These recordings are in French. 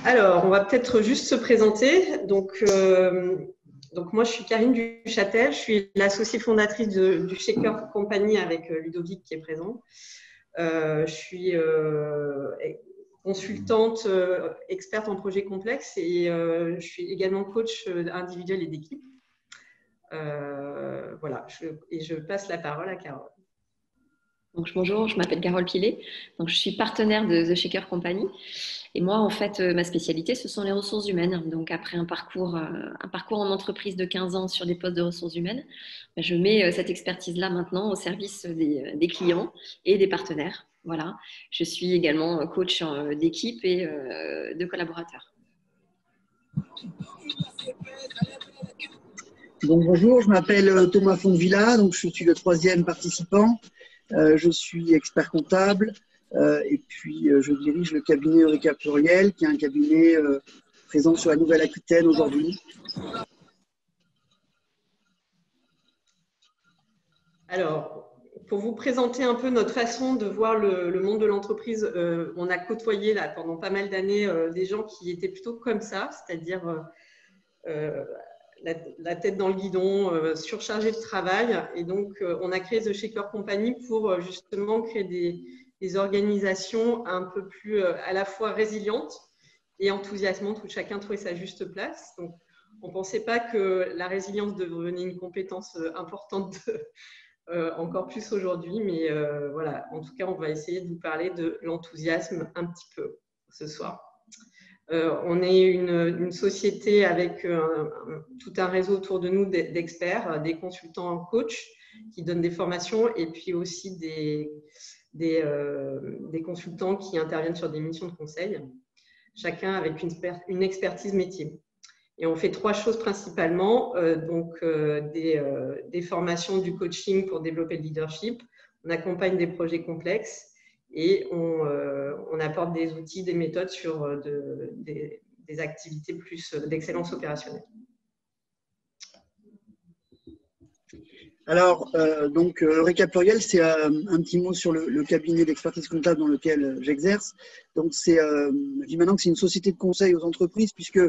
Alors, on va peut-être juste se présenter. Donc moi, je suis Karine Duchâtel. Je suis l'associée fondatrice du Shaker Company avec Ludovic qui est présent. Je suis consultante, experte en projets complexes et je suis également coach individuel et d'équipe. Voilà, et je passe la parole à Carole. Donc, bonjour, je m'appelle Carole Pilet. Donc, je suis partenaire de The Shaker Company. Et moi, en fait, ma spécialité, ce sont les ressources humaines. Donc, après un parcours en entreprise de 15 ans sur des postes de ressources humaines, je mets cette expertise-là maintenant au service des clients et des partenaires. Voilà. Je suis également coach d'équipe et de collaborateurs. Donc, bonjour, je m'appelle Thomas Fondevilla, donc je suis le 3e participant. Je suis expert comptable et puis je dirige le cabinet Eureka Pluriel, qui est un cabinet présent sur la Nouvelle-Aquitaine aujourd'hui. Alors, pour vous présenter un peu notre façon de voir le monde de l'entreprise, on a côtoyé là, pendant pas mal d'années des gens qui étaient plutôt comme ça, c'est-à-dire la tête dans le guidon, surchargés de travail. Et donc, on a créé The Shaker Company pour justement créer des organisations un peu plus à la fois résilientes et enthousiasmantes, où chacun trouvait sa juste place. Donc, on ne pensait pas que la résilience devenait une compétence importante encore plus aujourd'hui, mais voilà, en tout cas, on va essayer de vous parler de l'enthousiasme un petit peu ce soir. On est une société avec tout un réseau autour de nous d'experts, des consultants en coach qui donnent des formations et puis aussi des consultants qui interviennent sur des missions de conseil, chacun avec une expertise métier. Et on fait 3 choses principalement, des formations, du coaching pour développer le leadership, on accompagne des projets complexes et on apporte des outils, des méthodes sur des activités plus d'excellence opérationnelle. Alors, Eureka Pluriel, c'est un petit mot sur le cabinet d'expertise comptable dans lequel j'exerce. Donc, je dis maintenant que c'est une société de conseil aux entreprises puisque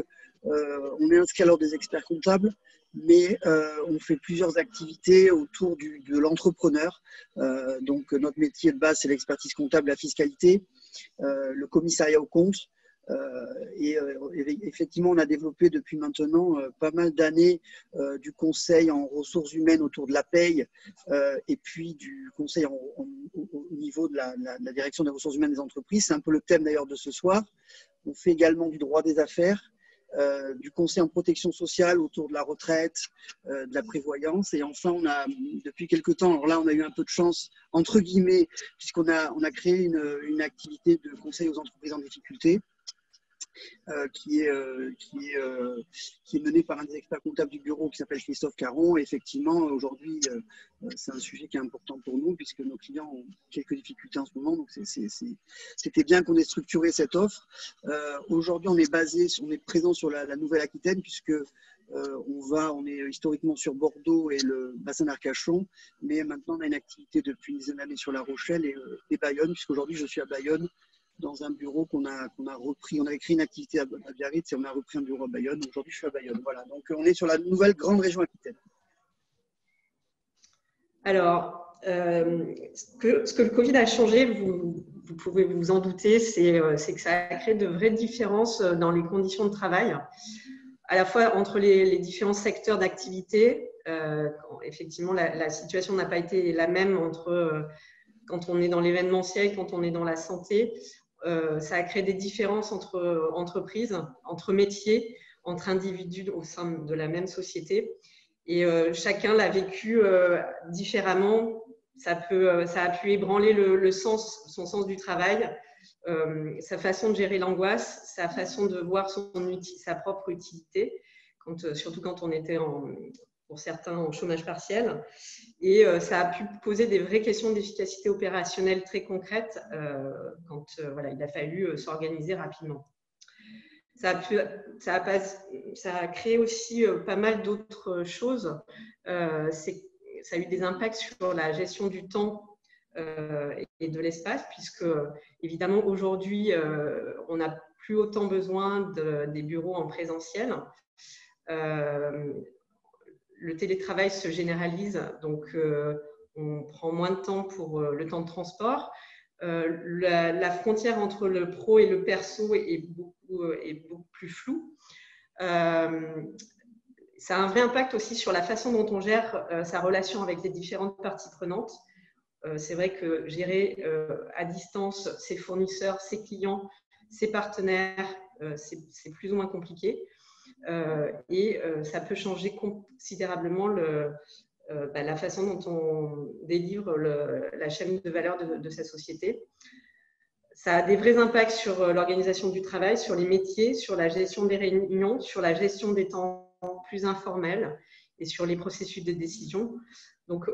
on est inscrit à l'ordre des experts comptables, mais on fait plusieurs activités autour de l'entrepreneur. Donc, notre métier de base, c'est l'expertise comptable, la fiscalité, le commissariat aux comptes. Effectivement, on a développé depuis maintenant pas mal d'années du conseil en ressources humaines autour de la paye et puis du conseil au niveau de la direction des ressources humaines des entreprises. C'est un peu le thème d'ailleurs de ce soir. On fait également du droit des affaires, du conseil en protection sociale autour de la retraite, de la prévoyance. Et enfin, on a depuis quelques temps, alors là, on a eu un peu de chance, entre guillemets, puisqu'on a créé une activité de conseil aux entreprises en difficulté. Qui est mené par un des experts comptables du bureau qui s'appelle Christophe Caron. Et effectivement, aujourd'hui, c'est un sujet qui est important pour nous puisque nos clients ont quelques difficultés en ce moment. Donc, c'était bien qu'on ait structuré cette offre. Aujourd'hui, on est présent sur la Nouvelle-Aquitaine puisque on est historiquement sur Bordeaux et le bassin d'Arcachon, mais maintenant on a une activité depuis une dizaine d'années sur La Rochelle et Bayonne, puisqu'aujourd'hui je suis à Bayonne dans un bureau qu'on a repris. On avait créé une activité à Biarritz et on a repris un bureau à Bayonne. Aujourd'hui, je suis à Bayonne. Voilà. Donc, on est sur la nouvelle grande région Aquitaine. Alors, ce que le Covid a changé, vous pouvez vous en douter, c'est que ça a créé de vraies différences dans les conditions de travail, à la fois entre les différents secteurs d'activité. Effectivement, la situation n'a pas été la même entre quand on est dans l'événementiel et quand on est dans la santé. Ça a créé des différences entre entreprises, entre métiers, entre individus au sein de la même société. Et chacun l'a vécu différemment. Ça a pu ébranler son sens du travail, sa façon de gérer l'angoisse, sa façon de voir sa propre utilité, surtout quand on était pour certains en chômage partiel. Et ça a pu poser des vraies questions d'efficacité opérationnelle très concrètes quand il a fallu s'organiser rapidement. Ça a créé aussi pas mal d'autres choses. Ça a eu des impacts sur la gestion du temps et de l'espace, puisque évidemment aujourd'hui, on n'a plus autant besoin des bureaux en présentiel. Le télétravail se généralise, donc on prend moins de temps pour le temps de transport. La frontière entre le pro et le perso est beaucoup plus floue. Ça a un vrai impact aussi sur la façon dont on gère sa relation avec les différentes parties prenantes. C'est vrai que gérer à distance ses fournisseurs, ses clients, ses partenaires, c'est plus ou moins compliqué. Et ça peut changer considérablement la façon dont on délivre la chaîne de valeur de sa société. Ça a des vrais impacts sur l'organisation du travail, sur les métiers, sur la gestion des réunions, sur la gestion des temps plus informels et sur les processus de décision. Donc,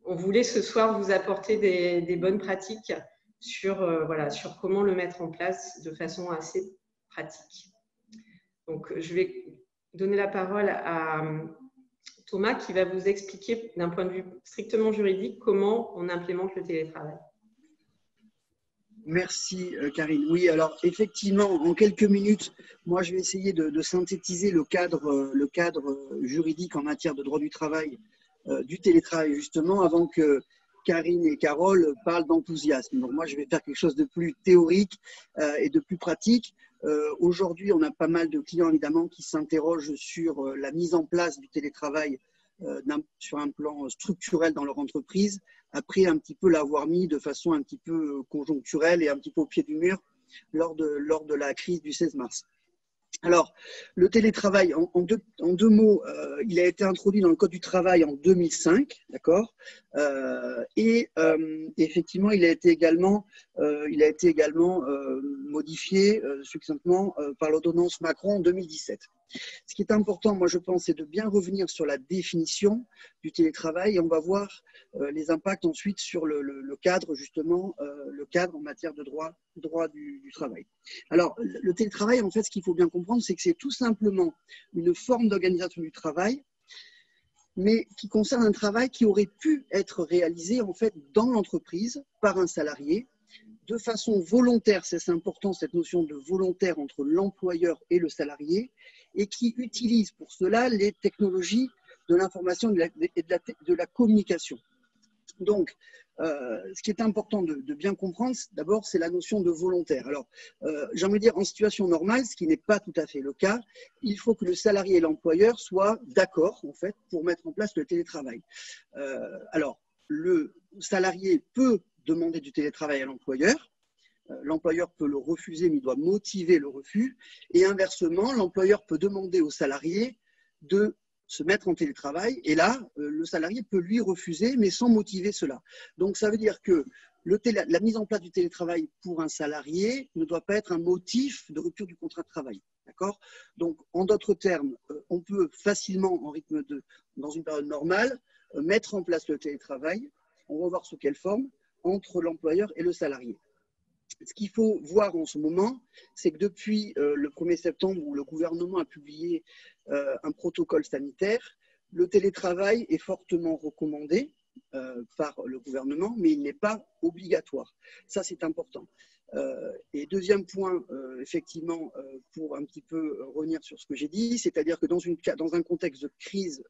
on voulait ce soir vous apporter des bonnes pratiques sur comment le mettre en place de façon assez pratique. Donc, je vais donner la parole à Thomas qui va vous expliquer d'un point de vue strictement juridique comment on implémente le télétravail. Merci Karine. Oui, alors effectivement, en quelques minutes, moi je vais essayer de synthétiser le cadre juridique en matière de droit du travail, du télétravail justement, avant que Karine et Carole parlent d'enthousiasme. Donc moi je vais faire quelque chose de plus théorique et de plus pratique. Aujourd'hui, on a pas mal de clients évidemment qui s'interrogent sur la mise en place du télétravail sur un plan structurel dans leur entreprise, après un petit peu l'avoir mis de façon un petit peu conjoncturelle et un petit peu au pied du mur lors de la crise du 16 mars. Alors, le télétravail, en deux mots, il a été introduit dans le Code du travail en 2005, d'accord, effectivement, il a été également modifié succinctement par l'ordonnance Macron en 2017. Ce qui est important, moi je pense, c'est de bien revenir sur la définition du télétravail et on va voir les impacts ensuite sur le cadre, justement, le cadre en matière de droit du travail. Alors, le télétravail, en fait, ce qu'il faut bien comprendre, c'est que c'est tout simplement une forme d'organisation du travail, mais qui concerne un travail qui aurait pu être réalisé, en fait, dans l'entreprise par un salarié, de façon volontaire, c'est important cette notion de volontaire entre l'employeur et le salarié, et qui utilise pour cela les technologies de l'information et de la communication. Donc, ce qui est important de bien comprendre, d'abord, c'est la notion de volontaire. Alors, j'ai envie de dire, en situation normale, ce qui n'est pas tout à fait le cas, il faut que le salarié et l'employeur soient d'accord, en fait, pour mettre en place le télétravail. Alors, le salarié peut demander du télétravail à l'employeur. L'employeur peut le refuser, mais il doit motiver le refus. Et inversement, l'employeur peut demander au salarié de se mettre en télétravail. Et là, le salarié peut lui refuser, mais sans motiver cela. Donc, ça veut dire que la mise en place du télétravail pour un salarié ne doit pas être un motif de rupture du contrat de travail. D'accord ? Donc, en d'autres termes, on peut facilement, dans une période normale, mettre en place le télétravail. On va voir sous quelle forme, entre l'employeur et le salarié. Ce qu'il faut voir en ce moment, c'est que depuis le 1er septembre, où le gouvernement a publié un protocole sanitaire, le télétravail est fortement recommandé par le gouvernement, mais il n'est pas obligatoire. Ça, c'est important. Et deuxième point, effectivement, pour un petit peu revenir sur ce que j'ai dit, c'est-à-dire que dans un contexte de crise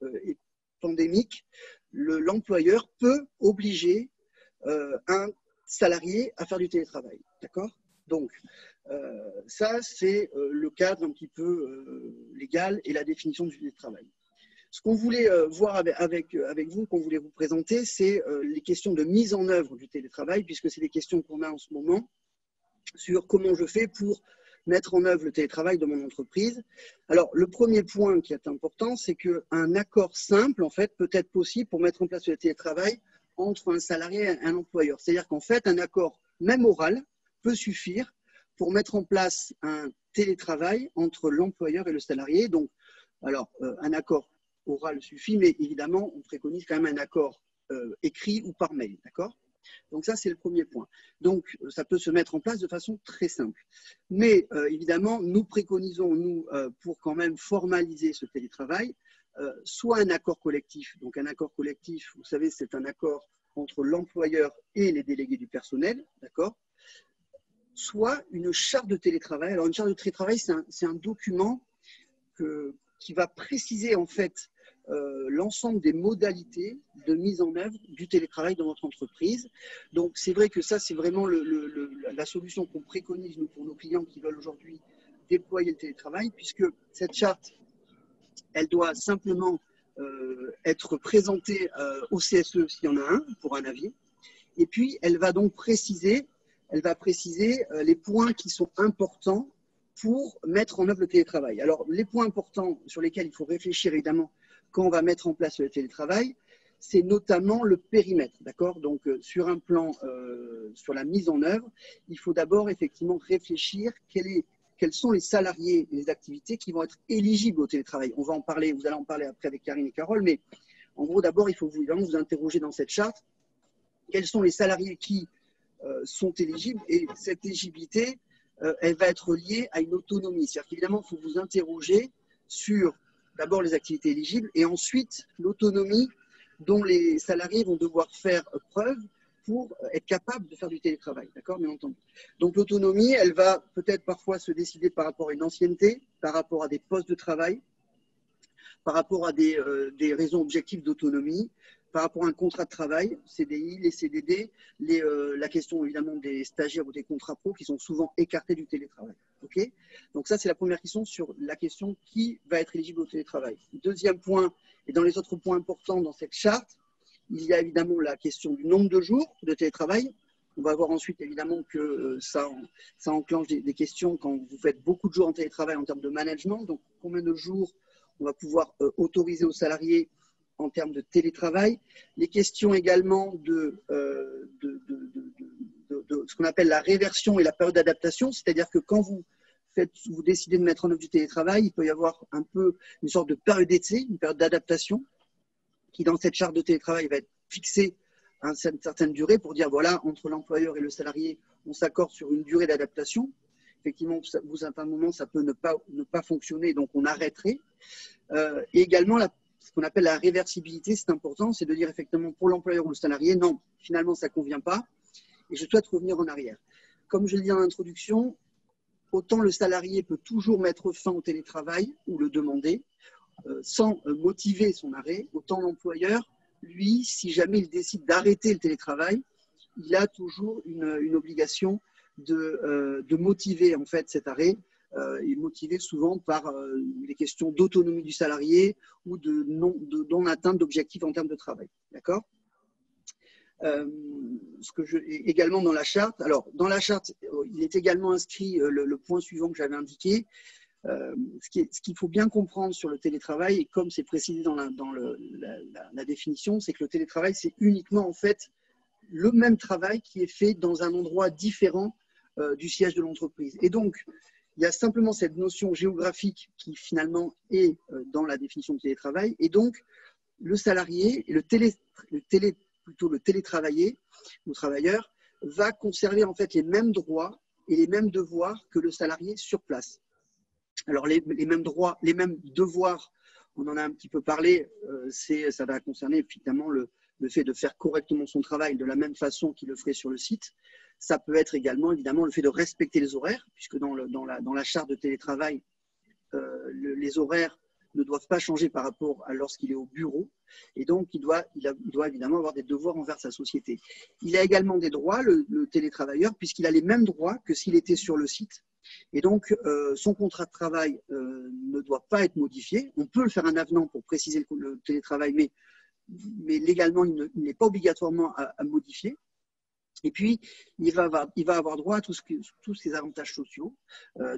pandémique, l'employeur peut obliger un salarié à faire du télétravail. D'accord ? Donc, ça, c'est le cadre un petit peu légal et la définition du télétravail. Ce qu'on voulait voir avec vous, qu'on voulait vous présenter, c'est les questions de mise en œuvre du télétravail, puisque c'est des questions qu'on a en ce moment sur comment je fais pour mettre en œuvre le télétravail dans mon entreprise. Alors, le premier point qui est important, c'est qu'un accord simple, en fait, peut être possible pour mettre en place le télétravail entre un salarié et un employeur. C'est-à-dire qu'en fait, un accord, même oral, peut suffire pour mettre en place un télétravail entre l'employeur et le salarié. Donc, alors, un accord oral suffit, mais évidemment, on préconise quand même un accord écrit ou par mail. D'accord ? Donc ça, c'est le premier point. Donc, ça peut se mettre en place de façon très simple. Mais évidemment, nous préconisons, pour quand même formaliser ce télétravail, soit un accord collectif. Donc un accord collectif, vous savez, c'est un accord entre l'employeur et les délégués du personnel, d'accord, soit une charte de télétravail. Alors, une charte de télétravail, c'est un document qui va préciser en fait l'ensemble des modalités de mise en œuvre du télétravail dans notre entreprise. Donc, c'est vrai que ça, c'est vraiment la solution qu'on préconise nous, pour nos clients qui veulent aujourd'hui déployer le télétravail, puisque cette charte, elle doit simplement être présentée au CSE s'il y en a un, pour un avis. Et puis, elle va donc préciser les points qui sont importants pour mettre en œuvre le télétravail. Alors, les points importants sur lesquels il faut réfléchir, évidemment, quand on va mettre en place le télétravail, c'est notamment le périmètre, d'accord? Donc, sur un plan, sur la mise en œuvre, il faut d'abord effectivement réfléchir quels sont les salariés et les activités qui vont être éligibles au télétravail. On va en parler, vous allez en parler après avec Karine et Carole, mais en gros, d'abord, il faut vous interroger dans cette charte quels sont les salariés qui sont éligibles, et cette éligibilité, elle va être liée à une autonomie. C'est-à-dire qu'évidemment, il faut vous interroger sur d'abord les activités éligibles et ensuite l'autonomie dont les salariés vont devoir faire preuve pour être capables de faire du télétravail. D'accord, bien entendu. Donc l'autonomie, elle va peut-être parfois se décider par rapport à une ancienneté, par rapport à des postes de travail, par rapport à des raisons objectives d'autonomie, par rapport à un contrat de travail, CDI, les CDD, la question évidemment des stagiaires ou des contrats pro qui sont souvent écartés du télétravail. Okay, donc ça, c'est la première question sur la question qui va être éligible au télétravail. Deuxième point, et dans les autres points importants dans cette charte, il y a évidemment la question du nombre de jours de télétravail. On va voir ensuite évidemment que ça enclenche des questions quand vous faites beaucoup de jours en télétravail en termes de management. Donc combien de jours on va pouvoir autoriser aux salariés en termes de télétravail. Les questions également de ce qu'on appelle la réversion et la période d'adaptation, c'est-à-dire que quand vous décidez de mettre en œuvre du télétravail, il peut y avoir un peu une sorte de période d'essai, une période d'adaptation, qui dans cette charte de télétravail va être fixée à une certaine durée pour dire voilà, entre l'employeur et le salarié, on s'accorde sur une durée d'adaptation. Effectivement, à un moment, ça peut ne pas fonctionner, donc on arrêterait. Et également, ce qu'on appelle la réversibilité, c'est important, c'est de dire effectivement pour l'employeur ou le salarié, non, finalement, ça ne convient pas et je souhaite revenir en arrière. Comme je l'ai dit en introduction, autant le salarié peut toujours mettre fin au télétravail ou le demander sans motiver son arrêt, autant l'employeur, lui, si jamais il décide d'arrêter le télétravail, il a toujours une obligation de motiver en fait cet arrêt, est motivé souvent par les questions d'autonomie du salarié ou de non-atteinte d'objectifs en termes de travail. D'accord ? Également dans la charte, alors dans la charte, il est également inscrit le point suivant que j'avais indiqué. Ce qu'il faut bien comprendre sur le télétravail, et comme c'est précisé dans la définition, c'est que le télétravail, c'est uniquement en fait le même travail qui est fait dans un endroit différent du siège de l'entreprise. Et donc, il y a simplement cette notion géographique qui finalement est dans la définition de télétravail. Et donc, le salarié, le télétravaillé ou travailleur va conserver en fait les mêmes droits et les mêmes devoirs que le salarié sur place. Alors, les mêmes droits, les mêmes devoirs, on en a un petit peu parlé, ça va concerner évidemment le fait de faire correctement son travail de la même façon qu'il le ferait sur le site. Ça peut être également, évidemment, le fait de respecter les horaires, puisque dans la charte de télétravail, les horaires ne doivent pas changer par rapport à lorsqu'il est au bureau. Et donc, il doit évidemment avoir des devoirs envers sa société. Il a également des droits, le télétravailleur, puisqu'il a les mêmes droits que s'il était sur le site. Et donc, son contrat de travail ne doit pas être modifié. On peut le faire un avenant pour préciser le télétravail, mais légalement, il n'est pas obligatoirement à modifier. Et puis, il va avoir droit à tous ces avantages sociaux.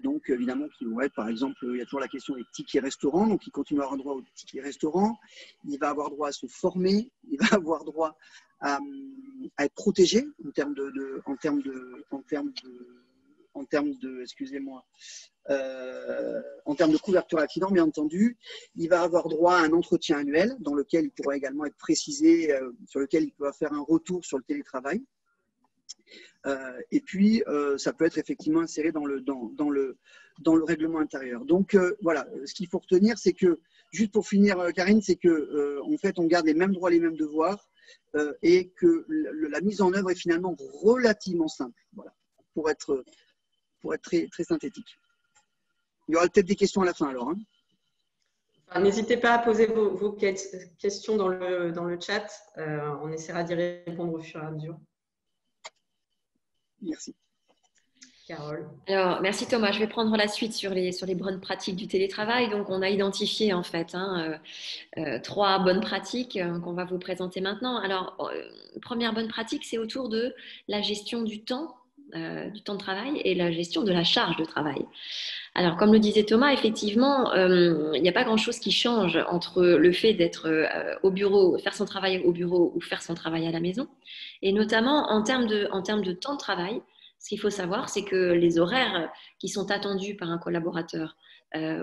Donc, évidemment, qui vont être, par exemple, il y a toujours la question des tickets restaurants. Donc, il continue à avoir droit aux tickets restaurants. Il va avoir droit à se former. Il va avoir droit à être protégé en termes de couverture accident, bien entendu. Il va avoir droit à un entretien annuel dans lequel il pourra également être précisé, sur lequel il pourra faire un retour sur le télétravail. Et puis, ça peut être effectivement inséré dans le règlement intérieur. Donc, voilà, ce qu'il faut retenir, c'est que, juste pour finir, Karine, c'est que en fait, on garde les mêmes droits, les mêmes devoirs. et que la mise en œuvre est finalement relativement simple. Voilà, pour être très, très synthétique. Il y aura peut-être des questions à la fin alors. Hein. Enfin, n'hésitez pas à poser vos questions dans le chat. On essaiera d'y répondre au fur et à mesure. Merci. Carole. Alors, merci Thomas. Je vais prendre la suite sur les bonnes pratiques du télétravail. Donc, on a identifié en fait 3 bonnes pratiques qu'on va vous présenter maintenant. Alors, première bonne pratique, c'est autour de la gestion du temps de travail et la gestion de la charge de travail. Alors, comme le disait Thomas, effectivement, il n'y a pas grand-chose qui change entre le fait d'être au bureau, faire son travail au bureau ou faire son travail à la maison. Et notamment, en termes de temps de travail, ce qu'il faut savoir, c'est que les horaires qui sont attendus par un collaborateur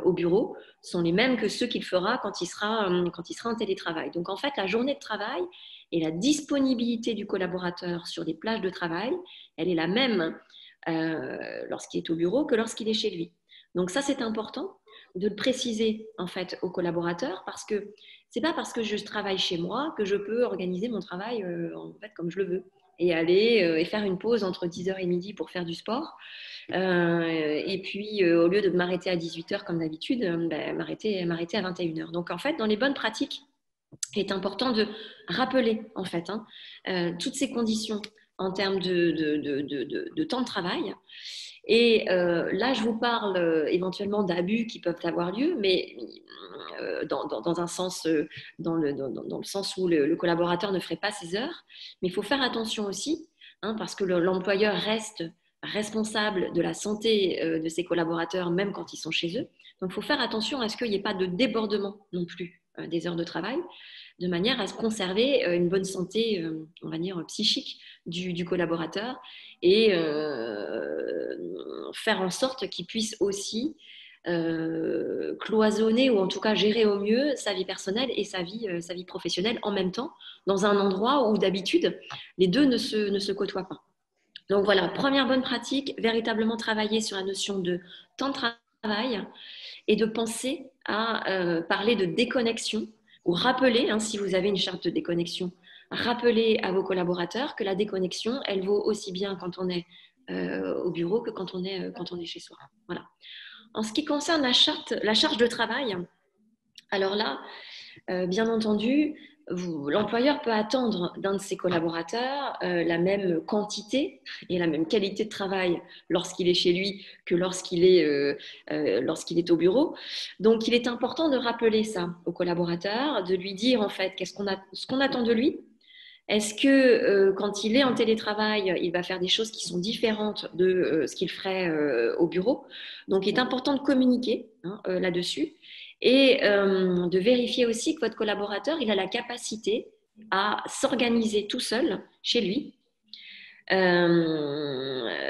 au bureau sont les mêmes que ceux qu'il fera quand il sera en télétravail. Donc, en fait, la journée de travail et la disponibilité du collaborateur sur les plages de travail, elle est la même lorsqu'il est au bureau que lorsqu'il est chez lui. Donc ça, c'est important de le préciser en fait aux collaborateurs parce que c'est pas parce que je travaille chez moi que je peux organiser mon travail en fait comme je le veux et aller et faire une pause entre 10h et midi pour faire du sport et puis au lieu de m'arrêter à 18h comme d'habitude, m'arrêter à 21h. Donc en fait, dans les bonnes pratiques, il est important de rappeler en fait toutes ces conditions en termes de temps de travail. Et là, je vous parle éventuellement d'abus qui peuvent avoir lieu, mais dans un sens, dans le sens où le collaborateur ne ferait pas ses heures. Mais il faut faire attention aussi, parce que l'employeur reste responsable de la santé de ses collaborateurs, même quand ils sont chez eux. Donc, il faut faire attention à ce qu'il n'y ait pas de débordement non plus des heures de travail, de manière à se conserver une bonne santé, on va dire, psychique du collaborateur et faire en sorte qu'il puisse aussi cloisonner ou en tout cas gérer au mieux sa vie personnelle et sa vie professionnelle en même temps, dans un endroit où d'habitude, les deux ne se côtoient pas. Donc voilà, première bonne pratique, véritablement travailler sur la notion de temps de travail et de penser à parler de déconnexion ou rappeler, si vous avez une charte de déconnexion, rappeler à vos collaborateurs que la déconnexion, elle vaut aussi bien quand on est au bureau que quand on est chez soi. Voilà. En ce qui concerne la charge de travail, alors là, bien entendu, l'employeur peut attendre d'un de ses collaborateurs la même quantité et la même qualité de travail lorsqu'il est chez lui que lorsqu'il est au bureau. Donc, il est important de rappeler ça au collaborateur, de lui dire en fait ce qu'on attend de lui. Est-ce que quand il est en télétravail, il va faire des choses qui sont différentes de ce qu'il ferait au bureau? Donc, il est important de communiquer là-dessus et de vérifier aussi que votre collaborateur il a la capacité à s'organiser tout seul chez lui.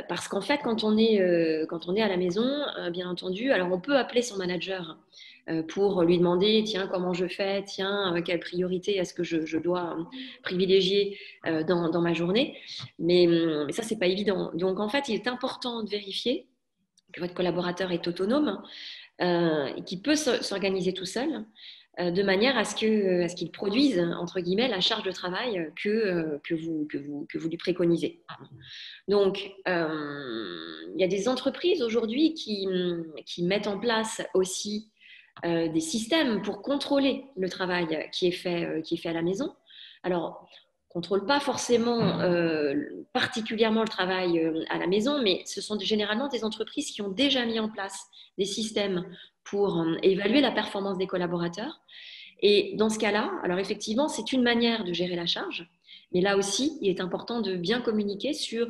Parce qu'en fait, quand on est à la maison, bien entendu, alors on peut appeler son manager pour lui demander, tiens, comment je fais, tiens, quelle priorité est-ce que je dois privilégier dans ma journée. Mais ça, c'est pas évident. Donc, en fait, il est important de vérifier que votre collaborateur est autonome et qu'il peut s'organiser tout seul de manière à ce qu'il produise, entre guillemets, la charge de travail que vous lui préconisez. Donc, il y a des entreprises aujourd'hui qui mettent en place aussi des systèmes pour contrôler le travail qui est fait à la maison. Alors, on ne contrôle pas forcément particulièrement le travail à la maison, mais ce sont généralement des entreprises qui ont déjà mis en place des systèmes pour évaluer la performance des collaborateurs. Et dans ce cas-là, alors effectivement, c'est une manière de gérer la charge, mais là aussi, il est important de bien communiquer sur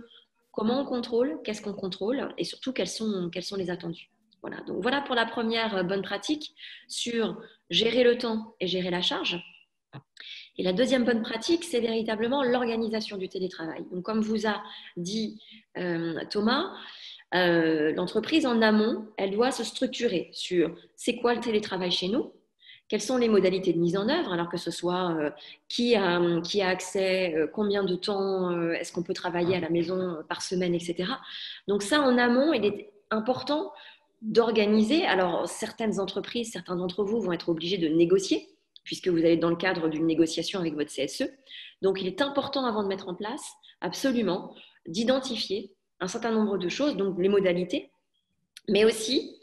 comment on contrôle, qu'est-ce qu'on contrôle et surtout quels sont les attendus. Voilà, donc voilà pour la première bonne pratique sur gérer le temps et gérer la charge. Et la deuxième bonne pratique, c'est véritablement l'organisation du télétravail. Donc, comme vous a dit Thomas, l'entreprise en amont, elle doit se structurer sur c'est quoi le télétravail chez nous, quelles sont les modalités de mise en œuvre, alors que ce soit qui a accès, combien de temps est-ce qu'on peut travailler à la maison par semaine, etc. Donc ça, en amont, il est important d'organiser. Alors, certaines entreprises, certains d'entre vous vont être obligés de négocier, puisque vous allez dans le cadre d'une négociation avec votre CSE. Donc, il est important, avant de mettre en place, absolument, d'identifier un certain nombre de choses, donc les modalités, mais aussi,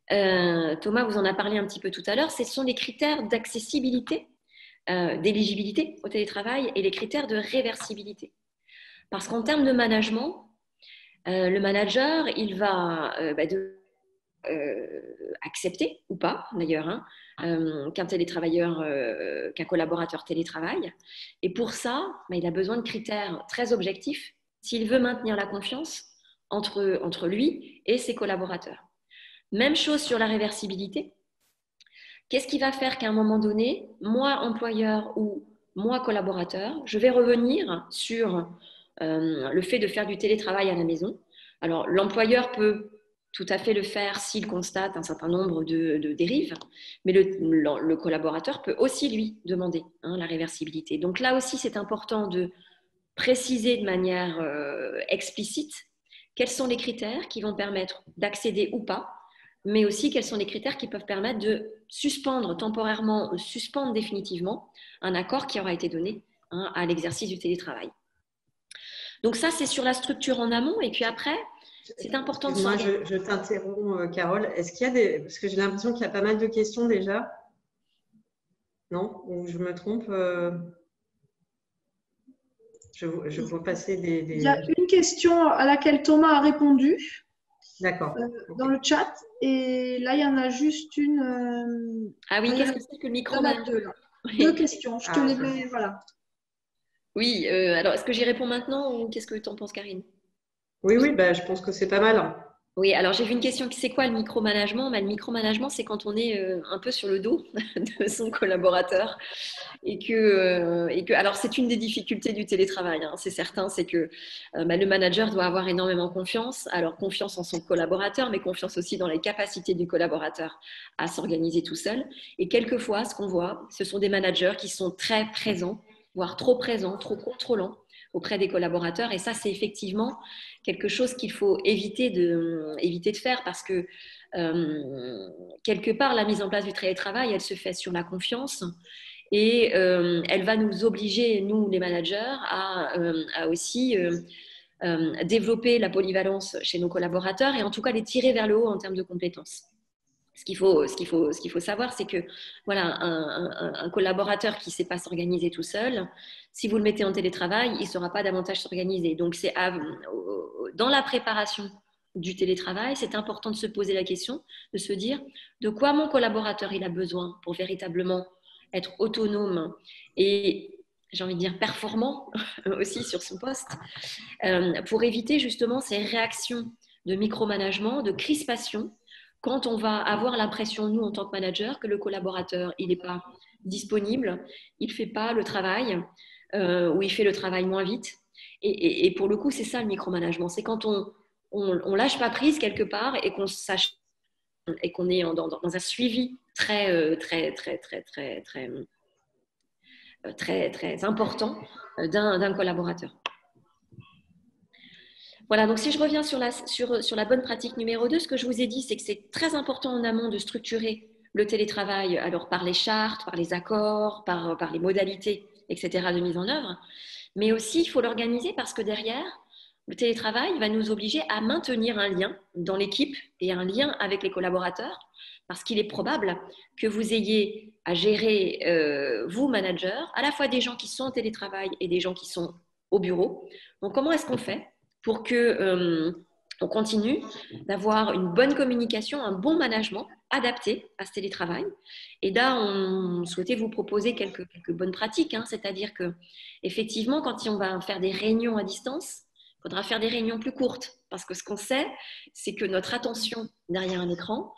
Thomas vous en a parlé un petit peu tout à l'heure, ce sont les critères d'accessibilité, d'éligibilité au télétravail et les critères de réversibilité. Parce qu'en termes de management, le manager, il va accepter ou pas, d'ailleurs, qu'un collaborateur télétravaille. Et pour ça, il a besoin de critères très objectifs s'il veut maintenir la confiance entre lui et ses collaborateurs. Même chose sur la réversibilité. Qu'est-ce qui va faire qu'à un moment donné, moi, employeur ou moi, collaborateur, je vais revenir sur le fait de faire du télétravail à la maison. Alors, l'employeur peut tout à fait le faire s'il constate un certain nombre de dérives, mais le collaborateur peut aussi lui demander la réversibilité. Donc là aussi, c'est important de préciser de manière explicite quels sont les critères qui vont permettre d'accéder ou pas, mais aussi quels sont les critères qui peuvent permettre de suspendre temporairement, suspendre définitivement un accord qui aura été donné à l'exercice du télétravail. Donc ça, c'est sur la structure en amont. Et puis après, c'est important de s'organiser. Moi, je t'interromps, Carole. Est-ce qu'il y a des... Parce que j'ai l'impression qu'il y a pas mal de questions déjà. Non? Ou je me trompe je vois passer des... Il y a une question à laquelle Thomas a répondu. D'accord. Dans le chat. Et là, il y en a juste une. Ah oui, qu'est-ce que c'est que le micro? Deux questions. Je te les mets, voilà. Oui, alors est-ce que j'y réponds maintenant ou qu'est-ce que tu en penses, Karine? Oui, je pense que c'est pas mal. Oui, alors j'ai vu une question, c'est quoi le micromanagement? Le micromanagement, c'est quand on est un peu sur le dos de son collaborateur et que alors c'est une des difficultés du télétravail, c'est certain, c'est que le manager doit avoir énormément confiance, alors confiance en son collaborateur, mais confiance aussi dans les capacités du collaborateur à s'organiser tout seul. Et quelquefois, ce qu'on voit, ce sont des managers qui sont très présents, voire trop présents, trop contrôlants auprès des collaborateurs. Et ça, c'est effectivement quelque chose qu'il faut éviter de faire parce que quelque part, la mise en place du télétravail, elle se fait sur la confiance et elle va nous obliger, nous les managers, à aussi développer la polyvalence chez nos collaborateurs et en tout cas les tirer vers le haut en termes de compétences. Ce qu'il faut savoir, c'est que voilà, un collaborateur qui ne sait pas s'organiser tout seul, si vous le mettez en télétravail, il ne saura pas davantage s'organiser. Donc, dans la préparation du télétravail, c'est important de se poser la question, de se dire de quoi mon collaborateur il a besoin pour véritablement être autonome et, j'ai envie de dire, performant aussi sur son poste, pour éviter justement ces réactions de micromanagement, de crispation, quand on va avoir l'impression, nous, en tant que manager, que le collaborateur, il n'est pas disponible, il ne fait pas le travail, ou il fait le travail moins vite. Et pour le coup, c'est ça le micromanagement. C'est quand on lâche pas prise quelque part et qu'on sache et qu'on est dans un suivi très important d'un collaborateur. Voilà, donc si je reviens sur la bonne pratique numéro 2, ce que je vous ai dit, c'est que c'est très important en amont de structurer le télétravail, alors par les chartes, par les accords, par les modalités, etc. de mise en œuvre. Mais aussi, il faut l'organiser parce que derrière, le télétravail va nous obliger à maintenir un lien dans l'équipe et un lien avec les collaborateurs parce qu'il est probable que vous ayez à gérer, vous, manager, à la fois des gens qui sont en télétravail et des gens qui sont au bureau. Donc, comment est-ce qu'on fait pour que on continue d'avoir une bonne communication, un bon management adapté à ce télétravail? Et là, on souhaitait vous proposer quelques bonnes pratiques, c'est-à-dire que effectivement, quand on va faire des réunions à distance, il faudra faire des réunions plus courtes parce que ce qu'on sait, c'est que notre attention derrière un écran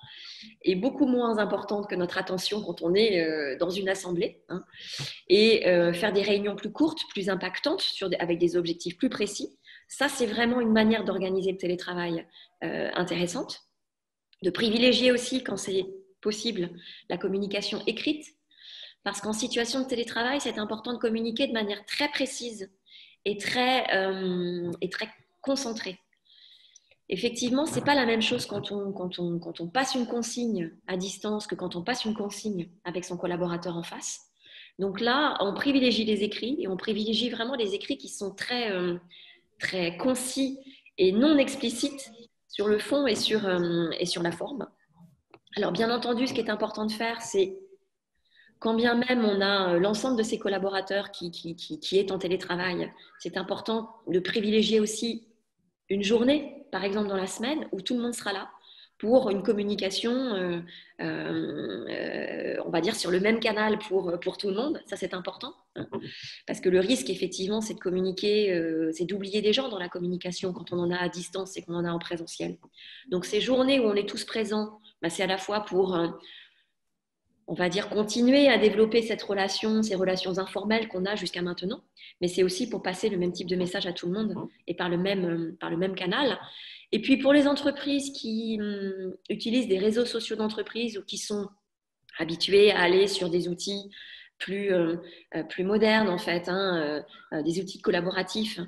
est beaucoup moins importante que notre attention quand on est dans une assemblée. Et faire des réunions plus courtes, plus impactantes, avec des objectifs plus précis, ça, c'est vraiment une manière d'organiser le télétravail intéressante. De privilégier aussi, quand c'est possible, la communication écrite. Parce qu'en situation de télétravail, c'est important de communiquer de manière très précise et très concentrée. Effectivement, ce n'est pas la même chose quand on passe une consigne à distance que quand on passe une consigne avec son collaborateur en face. Donc là, on privilégie les écrits et on privilégie vraiment les écrits qui sont très concis et non explicites sur le fond et sur la forme. Alors bien entendu, ce qui est important de faire, c'est quand bien même on a l'ensemble de ses collaborateurs qui est en télétravail, c'est important de privilégier aussi une journée, par exemple dans la semaine, où tout le monde sera là pour une communication, on va dire, sur le même canal pour tout le monde. Ça, c'est important. Parce que le risque, effectivement, c'est de communiquer, c'est d'oublier des gens dans la communication quand on en a à distance et qu'on en a en présentiel. Donc, ces journées où on est tous présents, bah, c'est à la fois pour on va dire, continuer à développer ces relations informelles qu'on a jusqu'à maintenant, mais c'est aussi pour passer le même type de message à tout le monde et par le même canal. Et puis pour les entreprises qui utilisent des réseaux sociaux d'entreprise ou qui sont habituées à aller sur des outils plus modernes, en fait, des outils collaboratifs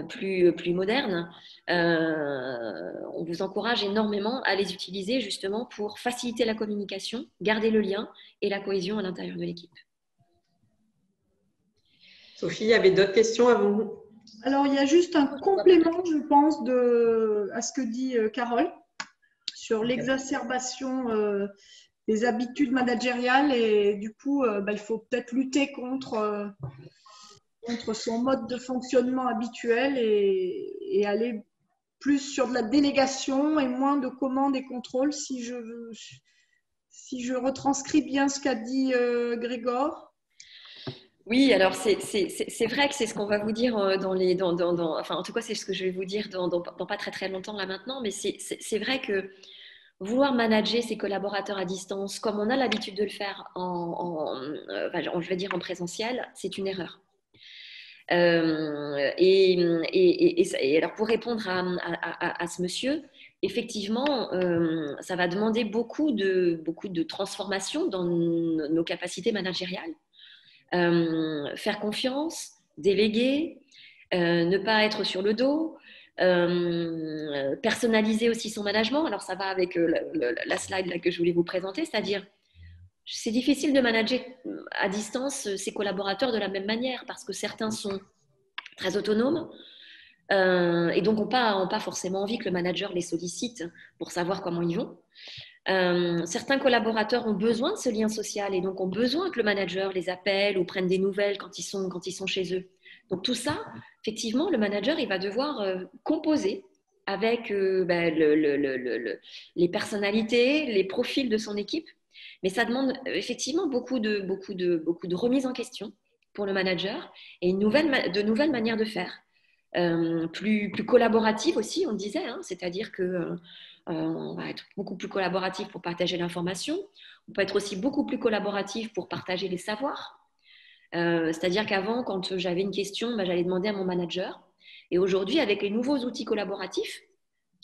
plus modernes, on vous encourage énormément à les utiliser justement pour faciliter la communication, garder le lien et la cohésion à l'intérieur de l'équipe. Sophie, il y avait d'autres questions avant? Alors, il y a juste un complément, je pense, à ce que dit Carole sur l'exacerbation des habitudes managériales et du coup, il faut peut-être lutter contre son mode de fonctionnement habituel et aller plus sur de la délégation et moins de commandes et contrôles, si je retranscris bien ce qu'a dit Grégor. Oui, alors c'est vrai que c'est ce qu'on va vous dire enfin en tout cas c'est ce que je vais vous dire dans pas très très longtemps là maintenant, mais c'est vrai que vouloir manager ses collaborateurs à distance comme on a l'habitude de le faire je vais dire en présentiel, c'est une erreur. Et alors pour répondre à ce monsieur, effectivement, ça va demander beaucoup de transformation dans nos capacités managériales. Faire confiance, déléguer, ne pas être sur le dos, personnaliser aussi son management. Alors ça va avec la slide là que je voulais vous présenter, c'est-à-dire c'est difficile de manager à distance ses collaborateurs de la même manière parce que certains sont très autonomes et donc n'ont pas forcément envie que le manager les sollicite pour savoir comment ils vont. Certains collaborateurs ont besoin de ce lien social et donc ont besoin que le manager les appelle ou prenne des nouvelles quand ils sont chez eux. Donc tout ça, effectivement, le manager il va devoir composer avec les personnalités, les profils de son équipe. Mais ça demande effectivement beaucoup de remise en question pour le manager et de nouvelles manières de faire. Plus collaborative aussi, on disait, c'est-à-dire que on va être beaucoup plus collaboratif pour partager l'information. On peut être aussi beaucoup plus collaboratif pour partager les savoirs. C'est-à-dire qu'avant, quand j'avais une question, j'allais demander à mon manager. Et aujourd'hui, avec les nouveaux outils collaboratifs,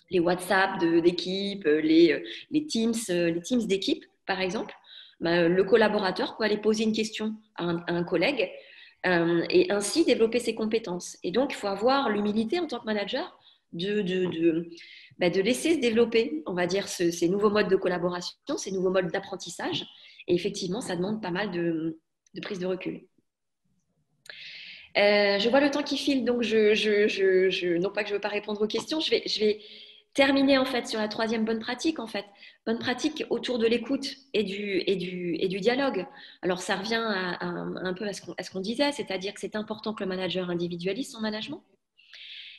les WhatsApp d'équipe, les Teams d'équipe, par exemple, le collaborateur peut aller poser une question à un collègue et ainsi développer ses compétences. Et donc, il faut avoir l'humilité en tant que manager de laisser se développer, on va dire, ces nouveaux modes de collaboration, ces nouveaux modes d'apprentissage. Et effectivement, ça demande pas mal de prise de recul. Je vois le temps qui file, donc non pas que je ne veux pas répondre aux questions, je vais terminer en fait sur la troisième bonne pratique, en fait. Bonne pratique autour de l'écoute et du dialogue. Alors ça revient un peu à ce qu'on disait, c'est-à-dire que c'est important que le manager individualise son management,